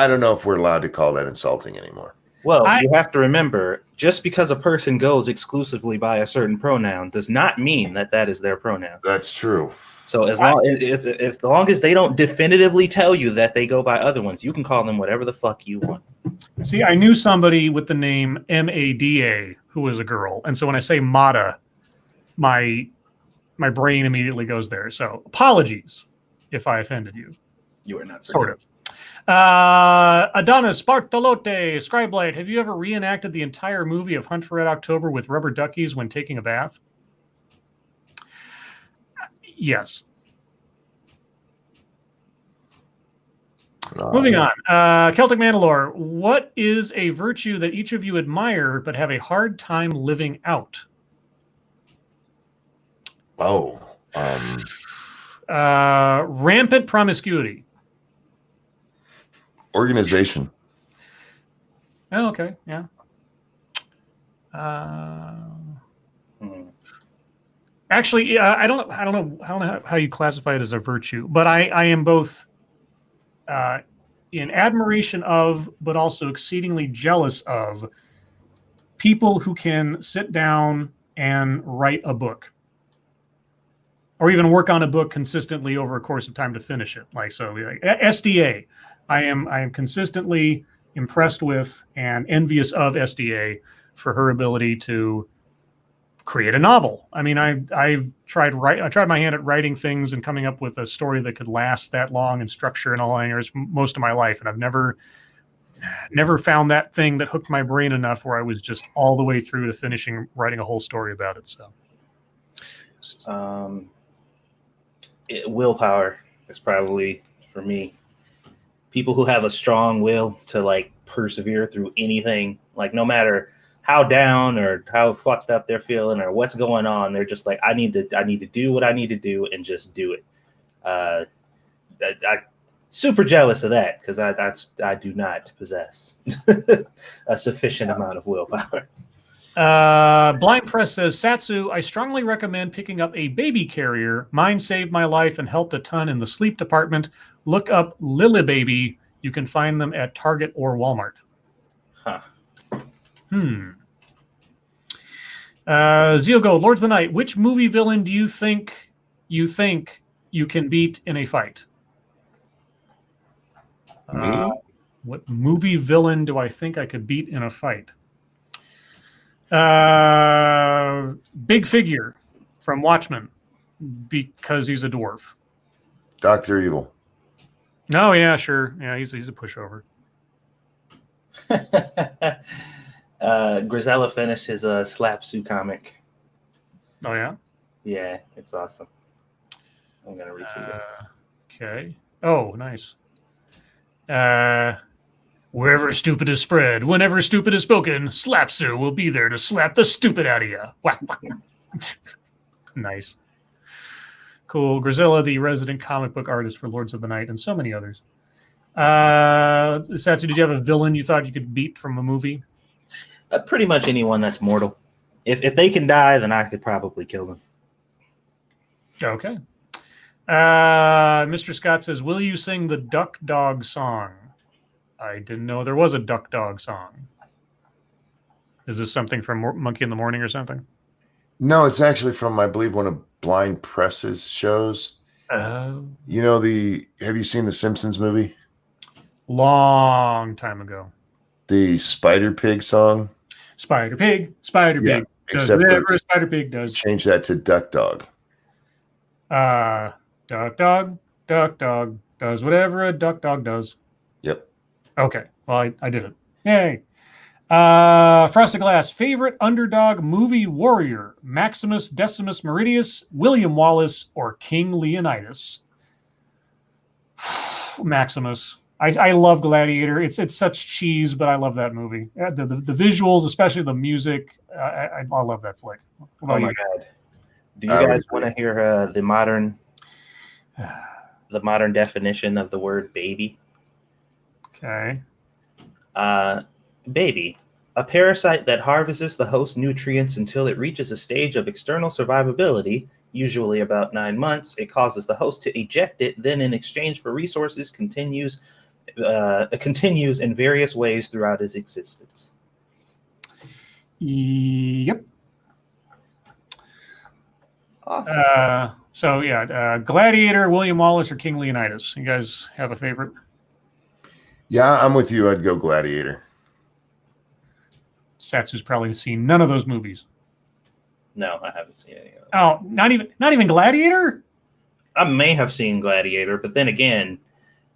don't know if we're allowed to call that insulting anymore. Well, you have to remember, just because a person goes exclusively by a certain pronoun does not mean that is their pronoun. That's true. So as long as they don't definitively tell you that they go by other ones, you can call them whatever the fuck you want. See, I knew somebody with the name Mada who was a girl, and so when I say Mata, my brain immediately goes there. So apologies if I offended you. You are not sort of. Adonis Bartolote, Scribe, have you ever reenacted the entire movie of Hunt for Red October with rubber duckies when taking a bath? Yes. Moving on. Celtic Mandalore, what is a virtue that each of you admire but have a hard time living out? Rampant promiscuity. Organization. Oh, okay. Yeah. Actually, I don't know how you classify it as a virtue, but I am both in admiration of, but also exceedingly jealous of people who can sit down and write a book, or even work on a book consistently over a course of time to finish it. Like SDA, I am consistently impressed with and envious of SDA for her ability to create a novel. I mean, I tried my hand at writing things and coming up with a story that could last that long and structure and all that most of my life, and I've never found that thing that hooked my brain enough where I was just all the way through to finishing writing a whole story about it. So, willpower is probably for me. People who have a strong will to like persevere through anything, like no matter how down or how fucked up they're feeling or what's going on, they're just like, I need to do what I need to do and just do it. I super jealous of that because I do not possess a sufficient amount of willpower. Blind Press says, Satsu, I strongly recommend picking up a baby carrier. Mine saved my life and helped a ton in the sleep department. Look up Lily Baby. You can find them at Target or Walmart. Huh. Zeo Gold, Lords of the Night. Which movie villain do you think you can beat in a fight? Me? What movie villain do I think I could beat in a fight? Big Figure from Watchmen, because he's a dwarf. Dr. Evil. Oh yeah, sure. Yeah, he's a pushover. Grisella finished his Slapsu comic. Oh yeah. Yeah, it's awesome. I'm gonna retweet it. Okay. Oh, nice. Wherever stupid is spread, whenever stupid is spoken, Slapsu will be there to slap the stupid out of you. Whack, whack. Nice. Cool. Grisella, the resident comic book artist for Lords of the Night, and so many others. Satsu, did you have a villain you thought you could beat from a movie? Pretty much anyone that's mortal. If they can die, then I could probably kill them. Okay. Mr. Scott says, will you sing the Duck Dog song? I didn't know there was a Duck Dog song. Is this something from Monkey in the Morning or something? No, it's actually from, I believe, one of Blind Press's shows. You know, have you seen the Simpsons movie? Long time ago. The Spider Pig song? Spider Pig. Does whatever a Spider Pig does. Change that to Duck Dog. Duck Dog does whatever a duck dog does. Yep. Okay. Well, I did it. Yay. Frosted Glass, favorite underdog movie warrior, Maximus Decimus Meridius, William Wallace, or King Leonidas? Maximus. I love Gladiator. It's such cheese, but I love that movie. The visuals, especially the music. I love that flick. Oh my God. Do you guys want to hear the modern definition of the word baby? Okay. Baby, a parasite that harvests the host's nutrients until it reaches a stage of external survivability, usually about 9 months. It causes the host to eject it, then in exchange for resources continues in various ways throughout his existence. Yep. Awesome. So yeah, Gladiator, William Wallace, or King Leonidas? You guys have a favorite? Yeah, I'm with you. I'd go Gladiator. Satsu's probably seen none of those movies. No, I haven't seen any of them. Oh, not even Gladiator? I may have seen Gladiator, but then again,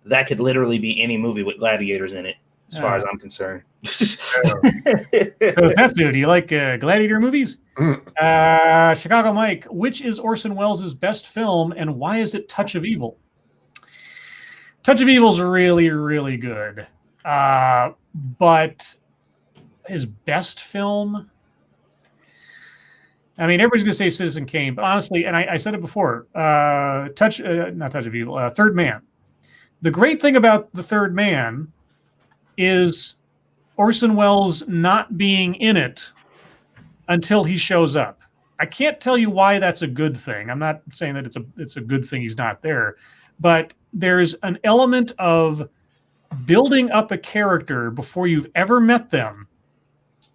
that could literally be any movie with gladiators in it, as far as I'm concerned. So Satsu, do you like Gladiator movies? Chicago Mike, which is Orson Welles' best film, and why is it Touch of Evil? Touch of Evil is really, really good. But his best film? I mean, everybody's going to say Citizen Kane, but honestly, and I said it before, not Touch of Evil, Third Man. The great thing about The Third Man is Orson Welles not being in it until he shows up. I can't tell you why that's a good thing. I'm not saying that it's a good thing he's not there, but there's an element of building up a character before you've ever met them,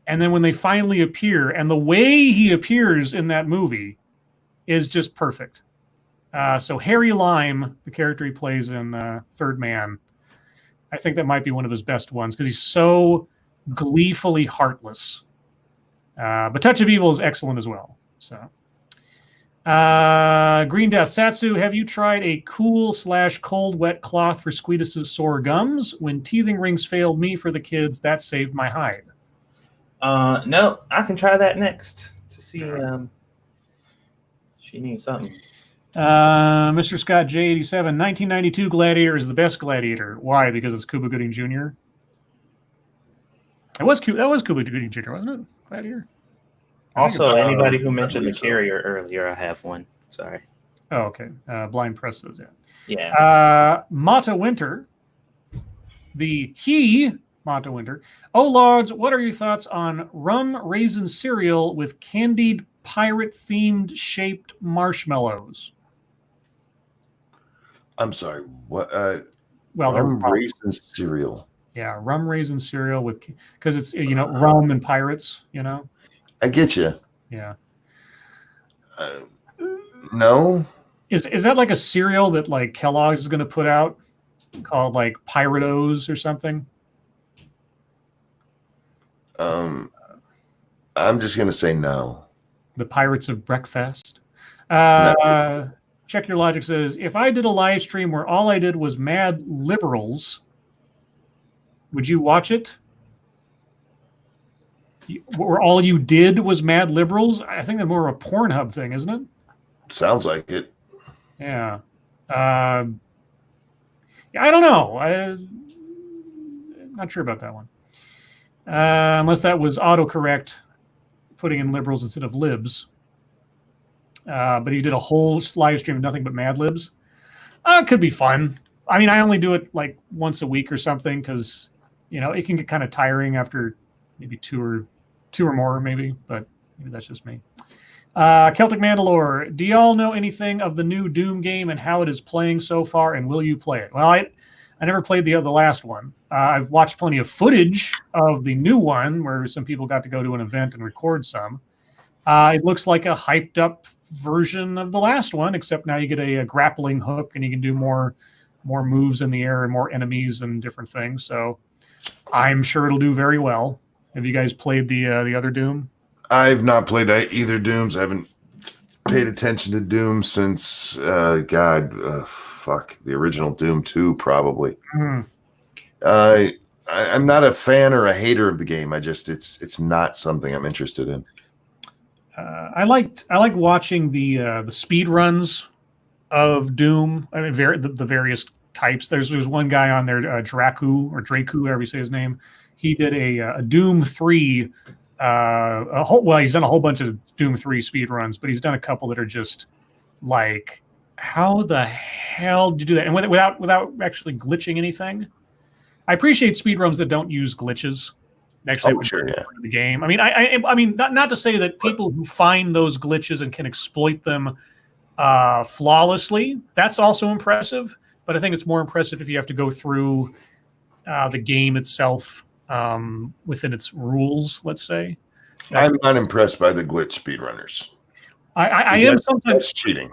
and then when they finally appear, and the way he appears in that movie is just perfect. So Harry Lime, the character he plays in Third Man, I think that might be one of his best ones because he's so gleefully heartless. But Touch of Evil is excellent as well. So, Green Death, Satsu, have you tried a cool/cold wet cloth for Squeetus's sore gums? When teething rings failed me for the kids, that saved my hide. No, I can try that next to see. She needs something. Mr. Scott J87, 1992 Gladiator is the best Gladiator. Why? Because it's Cuba Gooding Jr. That was Cuba Gooding Jr., wasn't it? Gladiator. Also, anybody who mentioned the carrier earlier, I have one. Sorry. Oh, okay. Blind Press says that. Yeah. Mata Winter. Mata Winter. Oh, Lords, what are your thoughts on rum raisin cereal with candied pirate-themed shaped marshmallows? I'm sorry. What? Well, rum raisin cereal. Yeah, rum raisin cereal with because it's rum and pirates. I get you. Yeah. No. Is that like a cereal that like Kellogg's is going to put out called like Piratos or something? I'm just gonna say no. The Pirates of Breakfast. No. Check Your Logic says, if I did a live stream where all I did was mad liberals, would you watch it? Where all you did was mad liberals? I think that's more of a Pornhub thing, isn't it? Sounds like it. Yeah. Yeah, I don't know. I'm not sure about that one. Unless that was autocorrect, putting in liberals instead of libs. But he did a whole live stream of nothing but Mad Libs. It could be fun. I mean, I only do it like once a week or something because it can get kind of tiring after maybe two or more, maybe. But maybe that's just me. Celtic Mandalore, do y'all know anything of the new Doom game and how it is playing so far, and will you play it? Well, I never played the last one. I've watched plenty of footage of the new one where some people got to go to an event and record some. It looks like a hyped up version of the last one, except now you get a grappling hook and you can do more moves in the air and more enemies and different things. So I'm sure it'll do very well. Have you guys played the other Doom? I've not played either Dooms. I haven't paid attention to Doom since the original Doom 2 probably. I'm not a fan or a hater of the game. It's not something I'm interested in. I like watching the speed runs of Doom. I mean, the various types. There's one guy on there, Draku, however you say his name. He did a Doom 3. He's done a whole bunch of Doom 3 speed runs, but he's done a couple that are just like, how the hell did you do that? And without actually glitching anything. I appreciate speed runs that don't use glitches. Actually, the game. I mean, I mean, not to say that people who find those glitches and can exploit them flawlessly, that's also impressive. But I think it's more impressive if you have to go through the game itself within its rules. Let's say. I'm not impressed by the glitch speedrunners. I am sometimes cheating.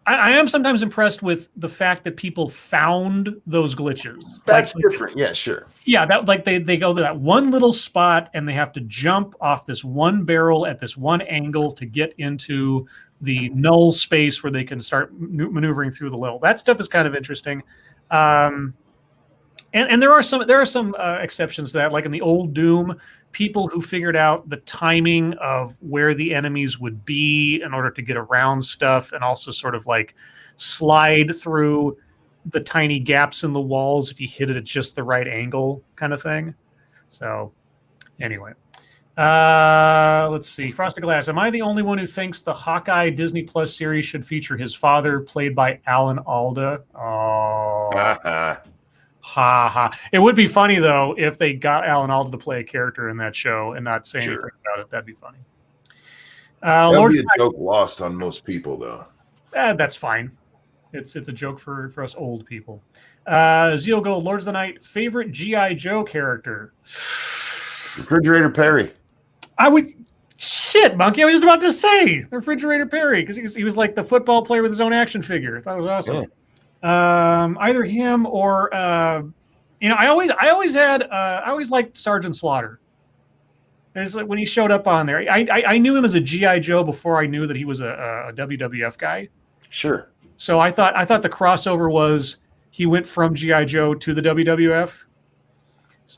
I am sometimes impressed with the fact that people found those glitches. That's different. Yeah, sure. Yeah, that like they go to that one little spot and they have to jump off this one barrel at this one angle to get into the null space where they can start maneuvering through the level. That stuff is kind of interesting. And there are some exceptions to that, like in the old Doom, people who figured out the timing of where the enemies would be in order to get around stuff and also sort of like slide through the tiny gaps in the walls if you hit it at just the right angle kind of thing. So anyway, let's see. Frosted Glass, am I the only one who thinks the Hawkeye Disney Plus series should feature his father played by Alan Alda? Oh. Ha ha. It would be funny though if they got Alan Alda to play a character in that show and not say anything about it. That'd be funny. That'd be a joke lost on most people though. That's fine. It's a joke for us old people. Zeal Gold, Lords of the Night, favorite G.I. Joe character? Refrigerator Perry. Monkey. I was just about to say Refrigerator Perry because he was like the football player with his own action figure. I thought it was awesome. Yeah. Either him or I always liked Sergeant Slaughter. There's like when he showed up on there, I knew him as a G.I. Joe before I knew that he was a WWF guy. Sure. So I thought the crossover was he went from G.I. Joe to the WWF.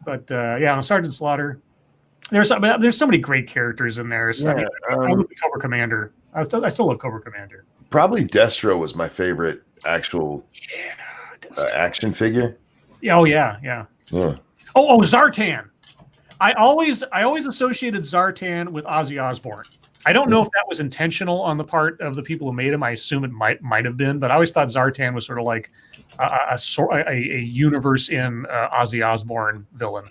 But Sergeant Slaughter. There's so many great characters in there. So, I love Cobra Commander. I still love Cobra Commander. Probably Destro was my favorite actual action figure. Oh yeah. Oh, Zartan. I always associated Zartan with Ozzy Osbourne. I don't know if that was intentional on the part of the people who made him. I assume it might have been, but I always thought Zartan was sort of like a universe in Ozzy Osbourne villain.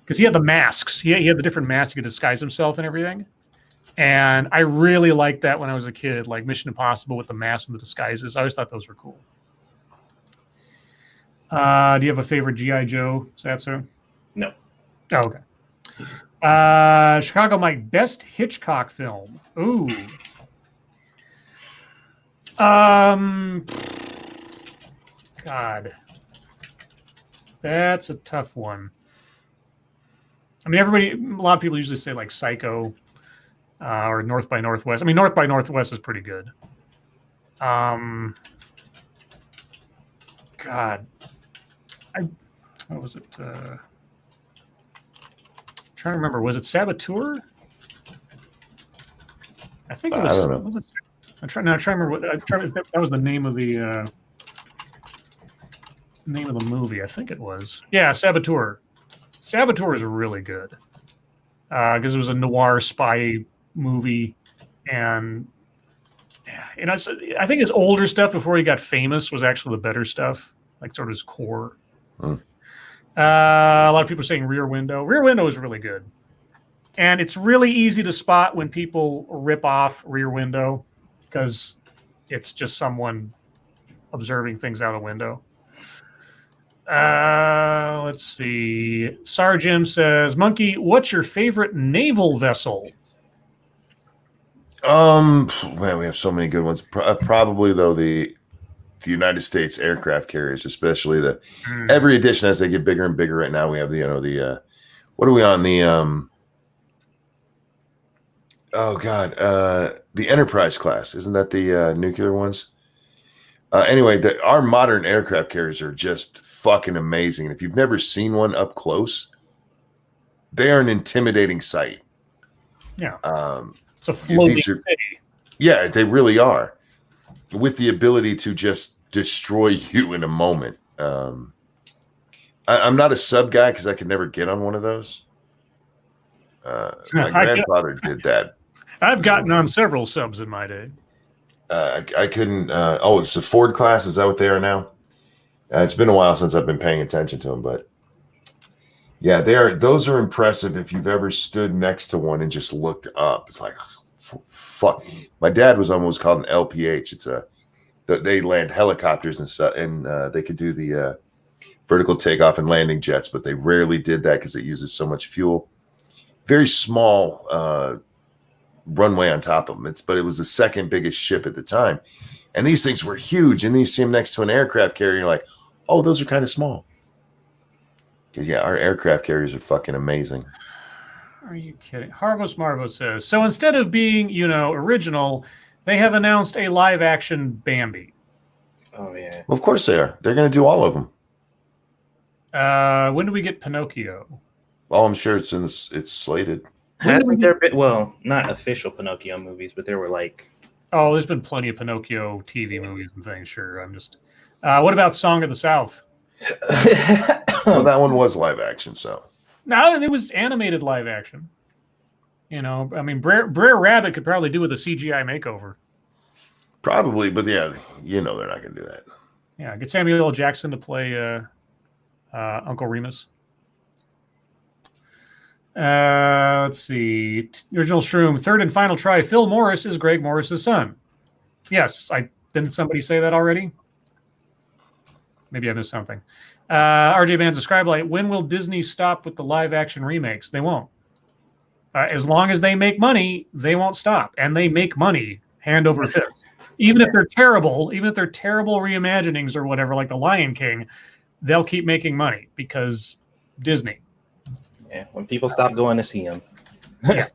Because he had the masks. He had the different masks he could disguise himself and everything. And I really liked that when I was a kid, like Mission Impossible with the masks and the disguises. I always thought those were cool. Do you have a favorite G.I. Joe, Satsu? No. Oh, okay. Chicago Mike, best Hitchcock film. Ooh. God. That's a tough one. I mean, a lot of people usually say like Psycho or North by Northwest. I mean, North by Northwest is pretty good. God. What was it? Trying to remember. Was it Saboteur? I think it was. I don't know. Was it, I'm trying to remember. If that was the name of the movie. I think it was. Yeah, Saboteur. Saboteur is really good because it was a noir spy movie, and I think his older stuff before he got famous was actually the better stuff, like sort of his core. A lot of people are saying Rear Window. Rear Window is really good. And it's really easy to spot when people rip off Rear Window because it's just someone observing things out a window. Let's see. Sarjim says, Monkey, what's your favorite naval vessel? Man, we have so many good ones. Probably, though, the United States aircraft carriers, especially every edition as they get bigger and bigger. Right now, we have the what are we on the the Enterprise class? Isn't that the nuclear ones? Anyway, our modern aircraft carriers are just fucking amazing. And if you've never seen one up close, they are an intimidating sight. Yeah, it's a floating city. Yeah, they really are. With the ability to just destroy you in a moment. I'm not a sub guy because I could never get on one of those. My grandfather did that. I've gotten on several subs in my day. I couldn't. It's the Ford class. Is that what they are now? It's been a while since I've been paying attention to them, but yeah, those are impressive. If you've ever stood next to one and just looked up, it's like, fuck. My dad was on what was called an LPH. They land helicopters and stuff, and they could do the vertical takeoff and landing jets, but they rarely did that because it uses so much fuel. Very small runway on top of them. But it was the second biggest ship at the time, and these things were huge. And then you see them next to an aircraft carrier, and you're like, oh, those are kind of small. Because yeah, our aircraft carriers are fucking amazing. Are you kidding? Harvos Marvo says, so instead of being, original, they have announced a live-action Bambi. Oh, yeah. Well, of course they are. They're going to do all of them. When do we get Pinocchio? Well, I'm sure it's slated. Hasn't there been, not official Pinocchio movies, but there were like... Oh, there's been plenty of Pinocchio TV movies and things, sure. I'm just... what about Song of the South? Well, that one was live action, so... No, it was animated live action. I mean, Brer Rabbit could probably do with a CGI makeover. Probably, but yeah, they're not going to do that. Yeah, get Samuel L. Jackson to play Uncle Remus. Let's see. Original Shroom, third and final try. Phil Morris is Greg Morris's son. Yes, didn't somebody say that already? Maybe I missed something. RJ Bands, Scribe Light, when will Disney stop with the live action remakes? They won't. As long as they make money, they won't stop. And they make money hand over fist. Even if they're terrible reimaginings or whatever, like The Lion King, they'll keep making money because Disney. Yeah, when people stop going to see them. Yeah.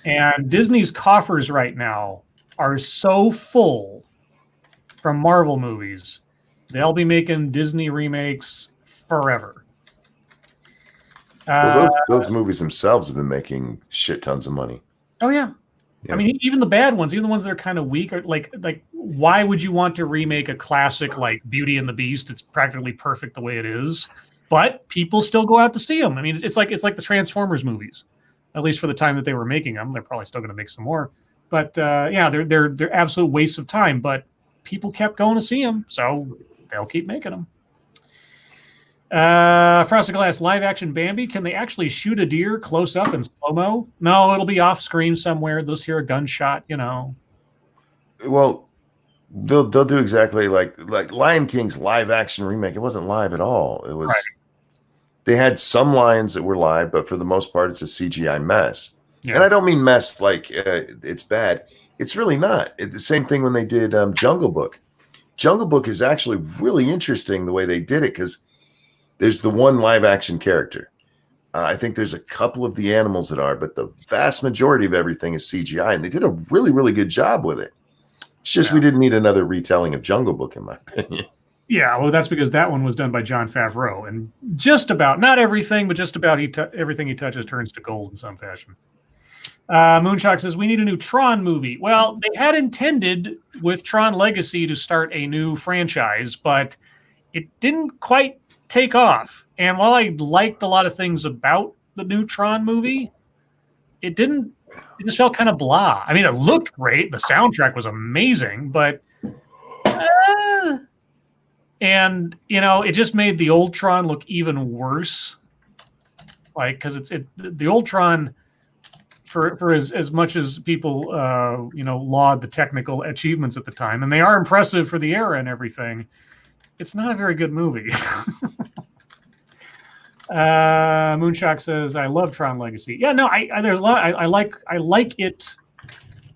And Disney's coffers right now are so full from Marvel movies, they'll be making Disney remakes forever. Well, those movies themselves have been making shit tons of money. Oh, yeah. I mean, even the bad ones, even the ones that are kind of weak, are like why would you want to remake a classic like Beauty and the Beast? It's practically perfect the way it is, but people still go out to see them. I mean, it's like the Transformers movies, at least for the time that they were making them. They're probably still going to make some more, but yeah, they're absolute wastes of time. But people kept going to see them, so they'll keep making them. Frosted Glass live action Bambi. Can they actually shoot a deer close up in slow-mo? No, it'll be off screen somewhere. They'll hear a gunshot, Well, They'll do exactly like Lion King's live action remake. It wasn't live at all. It was Right. They had some lines that were live, but for the most part, it's a CGI mess. Yeah. And I don't mean mess like it's bad. It's really not. The same thing when they did Jungle Book. Jungle Book is actually really interesting the way they did it because there's the one live action character. I think there's a couple of the animals that are, but the vast majority of everything is CGI, and they did a really, really good job with it. It's just we didn't need another retelling of Jungle Book, in my opinion. Yeah, well, that's because that one was done by Jon Favreau, and just about, not everything, but just about everything he touches turns to gold in some fashion. Moonshock says, we need a new Tron movie. Well, they had intended with Tron Legacy to start a new franchise, but it didn't quite take off. And while I liked a lot of things about the new Tron movie, it just felt kind of blah. I mean, it looked great. The soundtrack was amazing, but... and, it just made the old Tron look even worse. Like, because the old Tron... For as much as people, laud the technical achievements at the time, and they are impressive for the era and everything, it's not a very good movie. Moonshock says, "I love Tron Legacy." Yeah, no, there's a lot. I like it,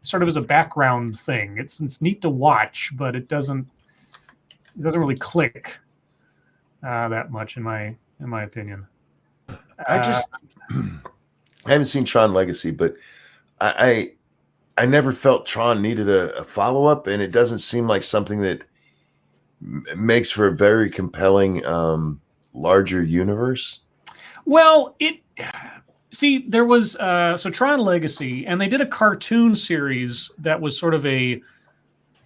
sort of as a background thing. It's neat to watch, but it doesn't really click that much in my opinion. I haven't seen Tron Legacy, but I never felt Tron needed a follow-up, and it doesn't seem like something that makes for a very compelling larger universe. Well, there was so Tron Legacy, and they did a cartoon series that was sort of a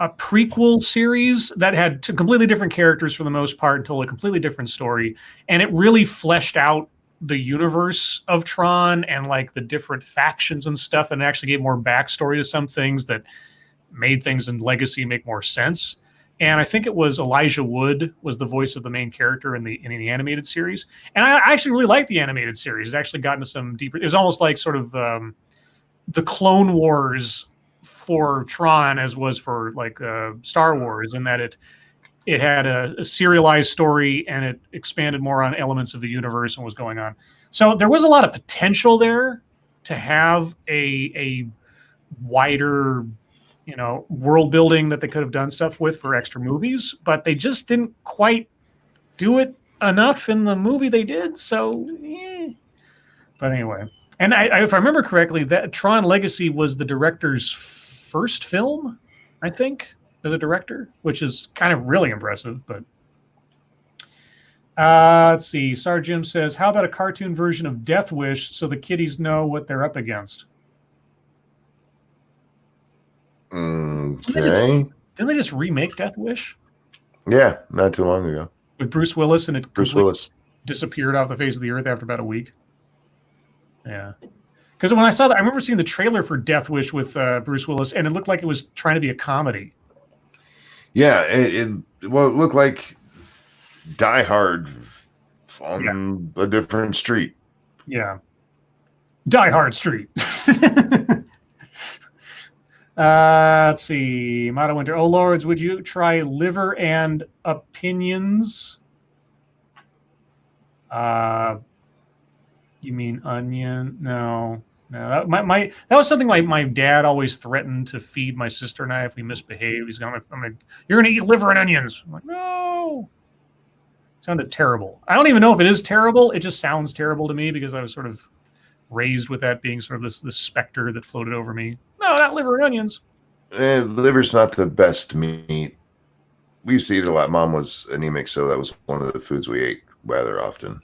prequel series that had two completely different characters for the most part and told a completely different story, and it really fleshed out the universe of Tron and like the different factions and stuff, and actually gave more backstory to some things that made things in Legacy make more sense. And I think it was Elijah Wood was the voice of the main character in the animated series. And I actually really liked the animated series. It's actually gotten to some deeper. It was almost like sort of the Clone Wars for Tron as was for like Star Wars, in that it had a serialized story and it expanded more on elements of the universe and what was going on. So there was a lot of potential there to have a wider, world building that they could have done stuff with for extra movies, but they just didn't quite do it enough in the movie they did. So, But anyway, and if I remember correctly, that Tron Legacy was the director's first film, I think, as a director, which is kind of really impressive. But let's see. Sarjim says, how about a cartoon version of Death Wish so the kiddies know what they're up against? Okay. Didn't they just remake Death Wish? Yeah, not too long ago. With Bruce Willis, and it Bruce Willis disappeared off the face of the earth after about a week. Yeah. Because when I saw that, I remember seeing the trailer for Death Wish with Bruce Willis, and it looked like it was trying to be a comedy. Yeah, it looked like Die Hard on a different street. Yeah. Die Hard Street. Let's see. Mata Winter. Oh, Lords, would you try liver and opinions? You mean onion? No. That was something my dad always threatened to feed my sister and I if we misbehaved. He's going, you're going to eat liver and onions. I'm like, no. It sounded terrible. I don't even know if it is terrible. It just sounds terrible to me because I was sort of raised with that being sort of this specter that floated over me. No, not liver and onions. Liver's not the best meat. We used to eat it a lot. Mom was anemic, so that was one of the foods we ate rather often.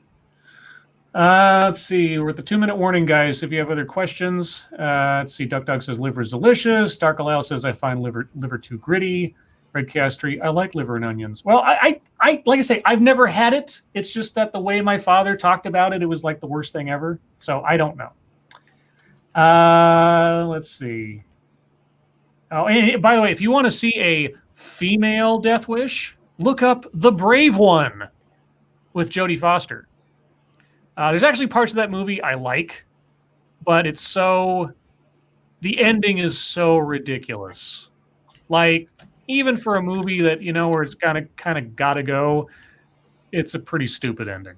Let's see. We're at the 2-minute warning, guys. If you have other questions, let's see. Duck Dog says liver is delicious. Dark Allow says I find liver too gritty. Red Castry, I like liver and onions. Well, I like I say, I've never had it. It's just that the way my father talked about it, it was like the worst thing ever. So I don't know. Let's see. Oh, and by the way, if you want to see a female Death Wish, look up The Brave One with Jodie Foster. There's actually parts of that movie I like, but the ending is so ridiculous. Like, even for a movie that, where it's kind of got to go, it's a pretty stupid ending.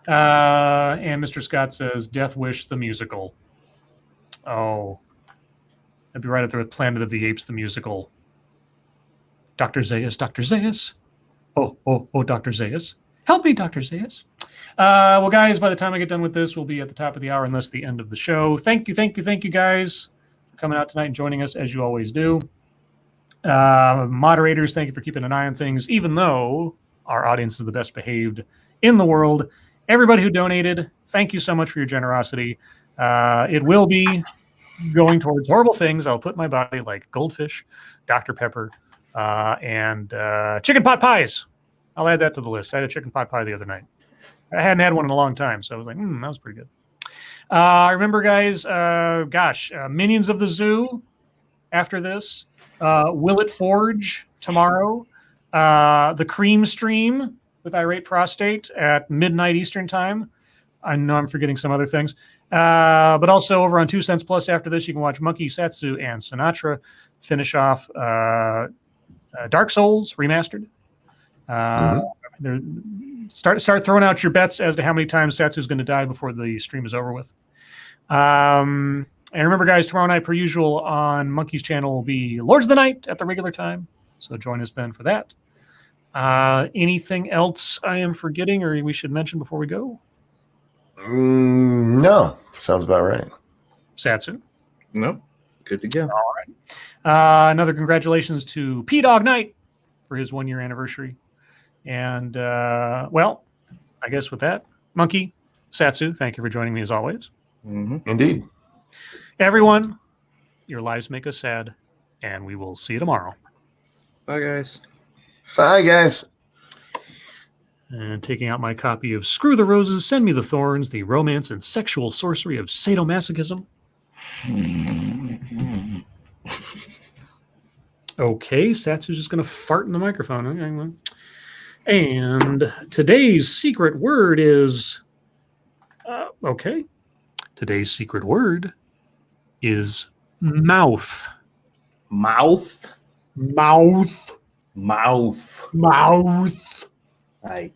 And Mr. Scott says, Death Wish the musical. Oh, I'd be right up there with Planet of the Apes the musical. Dr. Zaius, Dr. Zaius. Oh, Dr. Zaius. Help me, Dr. Zaius. Well, guys, by the time I get done with this, we'll be at the top of the hour and thus the end of the show. Thank you, guys, for coming out tonight and joining us as you always do. Moderators, thank you for keeping an eye on things, even though our audience is the best behaved in the world. Everybody who donated, thank you so much for your generosity. It will be going towards horrible things. I'll put my body like goldfish, Dr. Pepper, and chicken pot pies. I'll add that to the list. I had a chicken pot pie the other night. I hadn't had one in a long time, so I was like, that was pretty good. Remember, guys, Minions of the Zoo after this. Will It Forge tomorrow. The Cream Stream with Irate Prostate at midnight Eastern time. I know I'm forgetting some other things. But also over on 2 Cents Plus after this, you can watch Monkey, Satsu, and Sinatra finish off Dark Souls Remastered. Start throwing out your bets as to how many times Satsu's going to die before the stream is over with. And remember, guys, tomorrow night, per usual, on Monkey's channel will be Lords of the Night at the regular time. So join us then for that. Anything else I am forgetting or we should mention before we go? No, sounds about right. Satsu? Nope. Good to go. All right. Another congratulations to P-Dog Knight for his 1-year anniversary. And, well, I guess with that, Monkey, Satsu, thank you for joining me as always. Indeed. Everyone, your lives make us sad, and we will see you tomorrow. Bye, guys. Bye, guys. And taking out my copy of Screw the Roses, Send Me the Thorns, the romance and sexual sorcery of sadomasochism. Okay, Satsu's just going to fart in the microphone. Okay. And today's secret word is... okay. Today's secret word is mouth. Mouth? Mouth. Mouth. Mouth. I